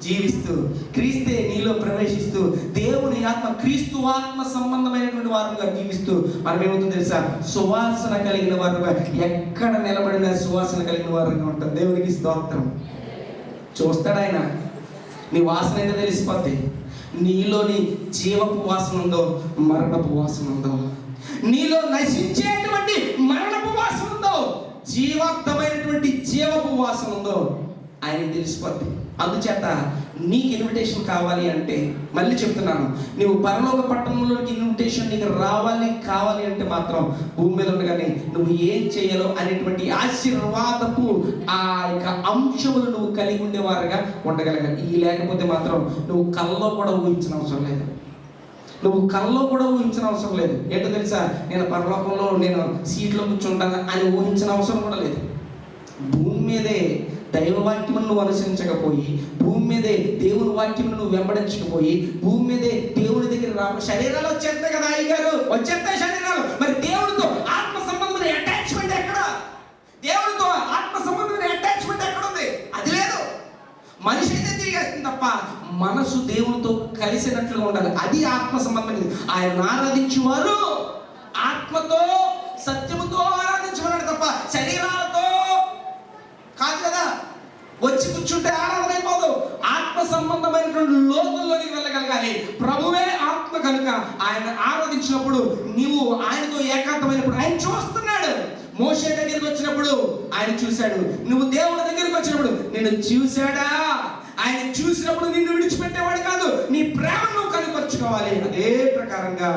జీవిస్తూ, క్రీస్తే నీలో ప్రవేశిస్తూ, దేవుని ఆత్మ క్రీస్తు ఆత్మ సంబంధమైనటువంటి వారుగా జీవిస్తూ మనం ఏమవుతుంది తెలుసా, సువాసన కలిగిన వారుగా, ఎక్కడ నిలబడిన సువాసన కలిగిన వారుగా ఉంటాం. దేవునికి స్తోత్రం. చూస్తాడు ఆయన, నీ వాసన అయితే తెలిసిపోద్ది. నీలోని జీవపు వాసన ఉందో మరణపు వాసన ఉందో, నీలో నశించేటువంటి మరణపు వాసన ఉందో జీవార్థమైనటువంటి జీవపు వాసన ఉందో ఆయన తెలిసిపోద్ది. అందుచేత నీకు ఇన్విటేషన్ కావాలి అంటే, మళ్ళీ చెప్తున్నాను, నువ్వు పరలోక పట్టణంలోకి ఇన్విటేషన్ నీకు కావాలి అంటే మాత్రం భూమి మీద ఉండగానే నువ్వు ఏం చేయాలో అనేటువంటి ఆశీర్వాదపు ఆ యొక్క అంశములు నువ్వు కలిగి ఉండేవారుగా ఉండగలగాలి. ఈ లేకపోతే మాత్రం నువ్వు కల్లో కూడా ఊహించిన అవసరం లేదు. ఏంటో తెలుసా, నేను పరలోకంలో నేను సీట్లో కూర్చుంటాను అని ఊహించిన అవసరం కూడా లేదు. భూమి మీదే దైవ వాక్యమును నువ్వు అనుసరించకపోయి, భూమి మీదే దేవుని వాక్యమును నువ్వు వెంబడించకపోయి, భూమి మీదే దేవుని దగ్గర శరీరాలు వచ్చేస్తాయి కదా, అయ్యగారు వచ్చేస్తాయి శరీరాలు. మరి దేవుడితో ఆత్మ సంబంధమైన అటాచ్మెంట్ ఎక్కడ? దేవుడితో ఆత్మ సంబంధమైన అటాచ్మెంట్ ఎక్కడ ఉంది? అది లేదు. మనిషి అయితే తిరిగేస్తుంది తప్ప మనసు దేవునితో కలిసినట్లుగా ఉండాలి. అది ఆత్మ సంబంధమైనది. ఆయన ఆరాధించేవారు ఆత్మతో సత్యముతో ఆరాధించమన్నాడు తప్ప శరీరాలతో కాదు కదా. వచ్చి కూర్చుంటే ఆరాధన అయిపోదు. ఆత్మ సంబంధమైనటువంటి లోతుల్లోనికి వెళ్ళగలగాలి. ప్రభువే ఆత్మ కనుక ఆయన ఆరాధించినప్పుడు నీవు ఆయనతో ఏకాంతమైనప్పుడు ఆయన చూస్తున్నాడు. మోషే దగ్గరికి వచ్చినప్పుడు ఆయన చూశాడు, నువ్వు దేవుని దగ్గరికి వచ్చినప్పుడు నిన్ను చూశాడా? ఆయన చూసినప్పుడు నిన్ను విడిచిపెట్టేవాడు కాదు, నీ ప్రేమను నువ్వు కనుపరుచుకోవాలి. అదే ప్రకారంగా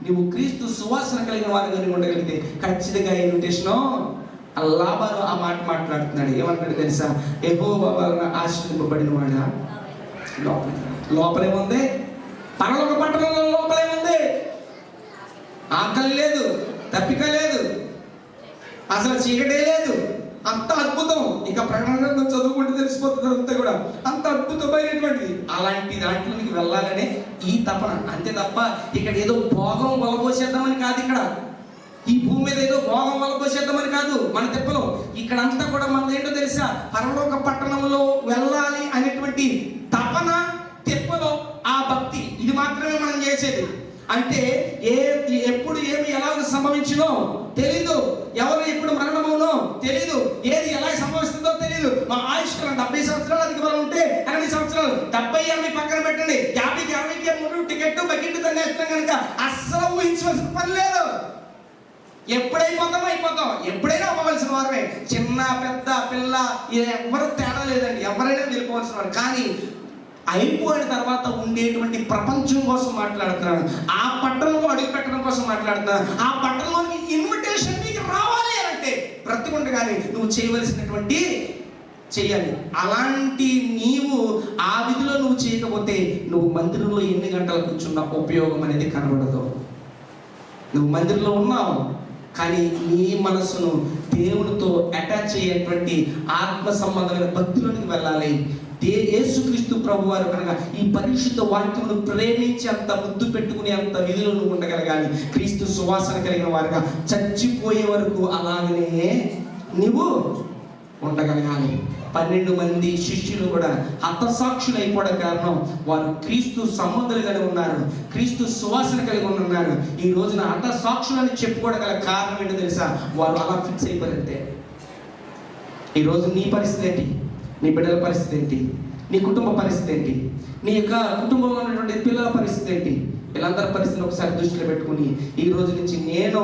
నువ్వు క్రీస్తు సువాసన కలిగిన వారిగా ఉండగలిగితే ఖచ్చితంగా ఇన్విటేషన్ లాభాలు ఆ మాట మాట్లాడుతున్నాడు. ఏమంటాడు తెలుసా, యెహోవా వలన ఆశీర్వదింపబడిన వాడా లోపలేముంది, పరలోక పట్టణంలో లోపలేముంది, ఆకలి లేదు, తప్పిక లేదు, అసలు చీకటే లేదు, అంత అద్భుతం. ఇక ప్రకటన చదువుకుంటే తెలిసిపోతుంది అంతా కూడా, అంత అద్భుతమైనటువంటిది. అలాంటి దాంట్లోకి వెళ్ళాలనే ఈ తపన, అంతే తప్ప ఇక్కడ ఏదో భోగం వలపోసేద్దామని కాదు. ఇక్కడ ఈ భూమి మీద ఏదో భోగం వలపోసేద్దామని కాదు మన తిప్పలో. ఇక్కడంతా కూడా మనది ఏంటో తెలుసా, పరలోక పట్టణంలో వెళ్ళాలి అనేటువంటి తపన, తిప్పలో ఆ భక్తి, ఇది మాత్రమే మనం చేసేది. అంటే ఎప్పుడు ఏమి ఎలా సంభవించినో తెలీదు, ఎవరు ఎప్పుడు మరణమవునో తెలీదు, ఏది ఎలా సంభవిస్తుందో తెలీదు. మా ఆయుష్ 70 సంవత్సరాలు అధిక బలం ఉంటే 80 సంవత్సరాలు, 70-80 పక్కన పెట్టండి, 50-60 టికెట్ బకెట్ తన్నేస్తాం కనుక అస్సలు ఊహించవలసిన పని లేదు. అయిపోతాం, ఎప్పుడైనా అవ్వవలసిన వారమే. చిన్న పెద్ద పిల్ల ఎవరు తేడా లేదండి, ఎవరైనా వెళ్ళిపోవలసిన వారు. కానీ అయిపోయిన తర్వాత ఉండేటువంటి ప్రపంచం కోసం మాట్లాడుతున్నాను, ఆ పట్టణంలో అడుగు పెట్టడం కోసం మాట్లాడుతున్నాను. ఆ పట్టణంలోకి ఇన్విటేషన్ నీకు రావాలి అంటే బ్రతికుండగానే నువ్వు చేయవలసినటువంటి చేయాలి. అలాంటి నీవు ఆ విధిలో నువ్వు చేయకపోతే నువ్వు మందిరంలో ఎన్ని గంటలు కూర్చున్నా ఉపయోగం అనేది కనబడదు. నువ్వు మందిరంలో ఉన్నావు కానీ నీ మనసును దేవునితో అటాచ్ అయ్యేటువంటి ఆత్మ సంబంధమైన భక్తులకు వెళ్ళాలి. యేసుక్రీస్తు ప్రభు వారు కనుక ఈ పరిశుద్ధ వాక్యమును ప్రేమించి అంత ముద్దు పెట్టుకునే అంత విధిలో నువ్వు ఉండగలగాలి. క్రీస్తు సువాసన కలిగిన వారుగా చచ్చిపోయే వరకు అలాగనే నువ్వు ఉండగలగాలి. 12 మంది శిష్యులు కూడా హతసాక్షులు అయిపోవడం కారణం వారు క్రీస్తు సంబంధులు కలిగి ఉన్నారు, క్రీస్తు సువాసన కలిగి ఉన్నారు. ఈ రోజున హతసాక్షులని చెప్పుకోవడం గల కారణం ఏంటో తెలుసా? వారు అలా ఫిక్స్ అయిపోతే. ఈరోజు నీ పరిస్థితి ఏంటి? నీ బిడ్డల పరిస్థితి ఏంటి? నీ కుటుంబ పరిస్థితి ఏంటి? నీ యొక్క కుటుంబంలో ఉన్నటువంటి పిల్లల పరిస్థితి ఏంటి? వీళ్ళందరి పరిస్థితిని ఒకసారి దృష్టిలో పెట్టుకుని ఈ రోజు నుంచి నేను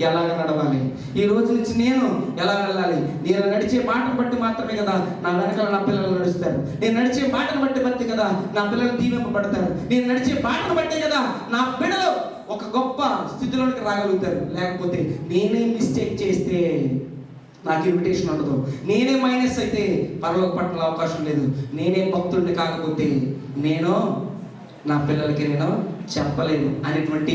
ఎలాగ నడవాలి, ఈ రోజు నుంచి నేను ఎలా వెళ్ళాలి, నేను నడిచే బాటను బట్టి మాత్రమే కదా నా వెనకాల నా పిల్లలు నడుస్తారు, నేను నడిచే బాటను బట్టి కదా నా పిల్లలు దీవింపబడతారు, నేను నడిచే బాటను బట్టే కదా నా బిడ్డలు ఒక గొప్ప స్థితిలోనికి రాగలుగుతారు. లేకపోతే నేనే మిస్టేక్ చేస్తే నాకు ఇన్విటేషన్ ఉండదు, నేనే మైనస్ అయితే పరలోక పట్ల అవకాశం లేదు, నేనే భక్తుడిని కాకపోతే నేను నా పిల్లలకి నేను చెప్పలేను అనేటువంటి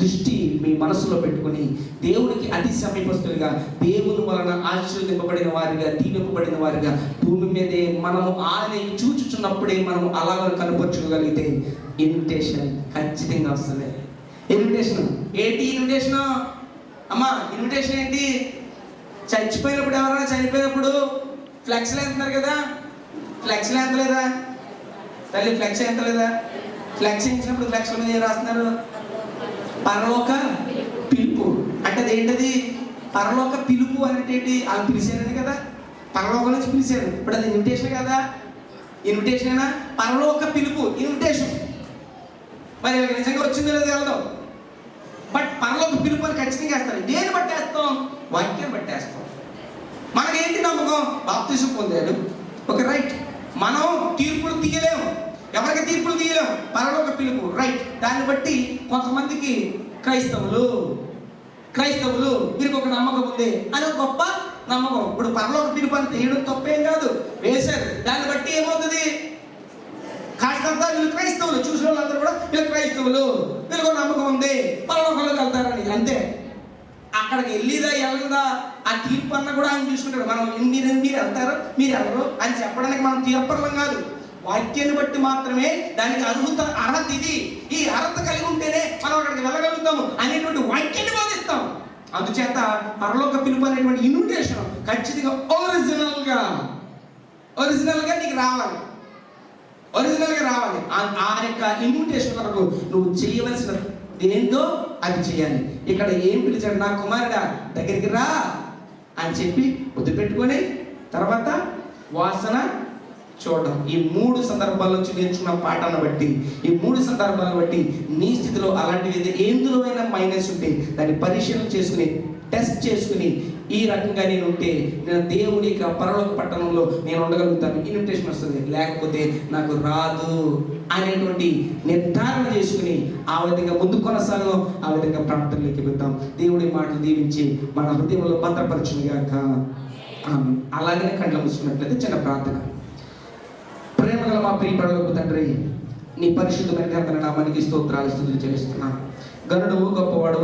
దృష్టి మీ మనసులో పెట్టుకుని దేవునికి అతి సమీపస్తులుగా, దేవుని వలన ఆశీర్వదింపబడిన వారిగా, దీవింపబడిన వారిగా భూమి మీదే మనము ఆయన చూచుచున్నప్పుడే మనము అలాగ కనపరచుకోగలిగితే ఇన్విటేషన్ ఖచ్చితంగా వస్తుంది. ఇన్విటేషన్ ఏంటి? ఇన్విటేషన్ అమ్మా, ఇన్విటేషన్ ఏంటి? చచ్చిపోయినప్పుడు, ఎవరైనా చనిపోయినప్పుడు ఫ్లెక్స్లు ఎంతున్నారు కదా, ఫ్లెక్స్లు ఎంతలేదా తల్లి? ఫ్లెక్స్ ఎంతలేదా? ఫ్లెక్స్ ఇచ్చినప్పుడు ఫ్లెక్స్ల మీద ఏం రాస్తున్నారు? పరలోక పిలుపు. అంటే అదేంటది? పరలోక పిలుపు అంటే ఏంటి? వాళ్ళు పిలిచారని కదా, పరలోకం నుంచి పిలిచారు. ఇప్పుడు అది ఇన్విటేషన్ కదా? ఇన్విటేషనేనా? పరలోక పిలుపు ఇన్విటేషన్. మరి నిజంగా వచ్చిందో లేదో వెళ్దాం, బట్ పరలోక పిలుపు అని ఖచ్చితంగా వేస్తారు. దేని బట్టి వేస్తాం? వాక్యం బట్టి వేస్తాం. మనకేంటి నమ్మకం? బాప్తిసం పొందాడు, ఓకే రైట్. మనం తీర్పులు తీయలేము, ఎవరికి తీర్పులు తీయలేము, పరలోక పిలుపు రైట్. దాన్ని బట్టి కొంతమందికి క్రైస్తవులు వీరికి ఒక నమ్మకం ఉంది అని ఒక గొప్ప నమ్మకం. ఇప్పుడు పరలోక పిలుపు అని తీయడం తప్పేం కాదు, వేశారు. దాన్ని బట్టి ఏమవుతుంది? కాస్తంతా వీళ్ళు క్రైస్తవులు, చూసిన వాళ్ళందరూ కూడా వీళ్ళు క్రైస్తవులు, వీళ్ళకి ఒక నమ్మకం ఉంది, పరలోకంలోకి వెళ్తారని. అంతే. అక్కడికి వెళ్ళదా ఆ తీర్పు అన్న కూడా ఆయన చూసుకుంటాడు. మనం మీరు వెళ్తారు, మీరు ఎవరు అని చెప్పడానికి మనం తీర్పర్లం కాదు. వాక్యాన్ని బట్టి మాత్రమే దానికి అర్హత ఇది, ఈ అర్హత కలిగి ఉంటేనే మనం అక్కడికి వెళ్ళగలుగుతాము అనేటువంటి వాక్యాన్ని బోధిస్తాం. అందుచేత పరలోక పిలుపు అనేటువంటి ఇన్విటేషన్ ఖచ్చితంగా ఒరిజినల్గా నీకు రావాలి, ఒరిజినల్గా రావాలి. ఆ యొక్క ఇన్విటేషన్ వరకు నువ్వు చేయవలసిన ఏందో అది చేయాలి. ఇక్కడ ఏం పిలిచాడు? నా కుమారుడా దగ్గరికి రా అని చెప్పి ముద్దు పెట్టుకొని తర్వాత వాసన చూడడం. ఈ 3 సందర్భాల నుంచి నేర్చుకున్న పాఠాన్ని బట్టి, ఈ 3 సందర్భాలను బట్టి నీ స్థితిలో అలాంటివి ఎందులో అయినా మైనస్ ఉంటే దాన్ని పరిశీలన చేసుకుని, టెస్ట్ చేసుకుని, ఈ రకంగా నేను ఉంటే నేను దేవుని యొక్క పరలోక పట్టణంలో నేను ఉండగలుగుతాను, ఇన్విటేషన్ వస్తుంది. లేకపోతే నాకు రాదు అనేటువంటి నిర్ధారణ చేసుకుని ఆ విధంగా ముందు కొనసాగం, ఆ విధంగా ప్రార్థనలోకి వెళ్తాం. దేవుడి మాటలు దీవించి మన హృదయంలో భద్రపరచునుగాక. అలాగనే కండ్లు మూసుకున్నట్లయితే చిన్న ప్రార్థన. ప్రేమగల మా ప్రియ పరలోకపు తండ్రి, నీ పరిశుద్ధమైన నామానికి స్తోత్రాలు స్తుతులు చెల్లిస్తున్నాను. గనుడు, గొప్పవాడు,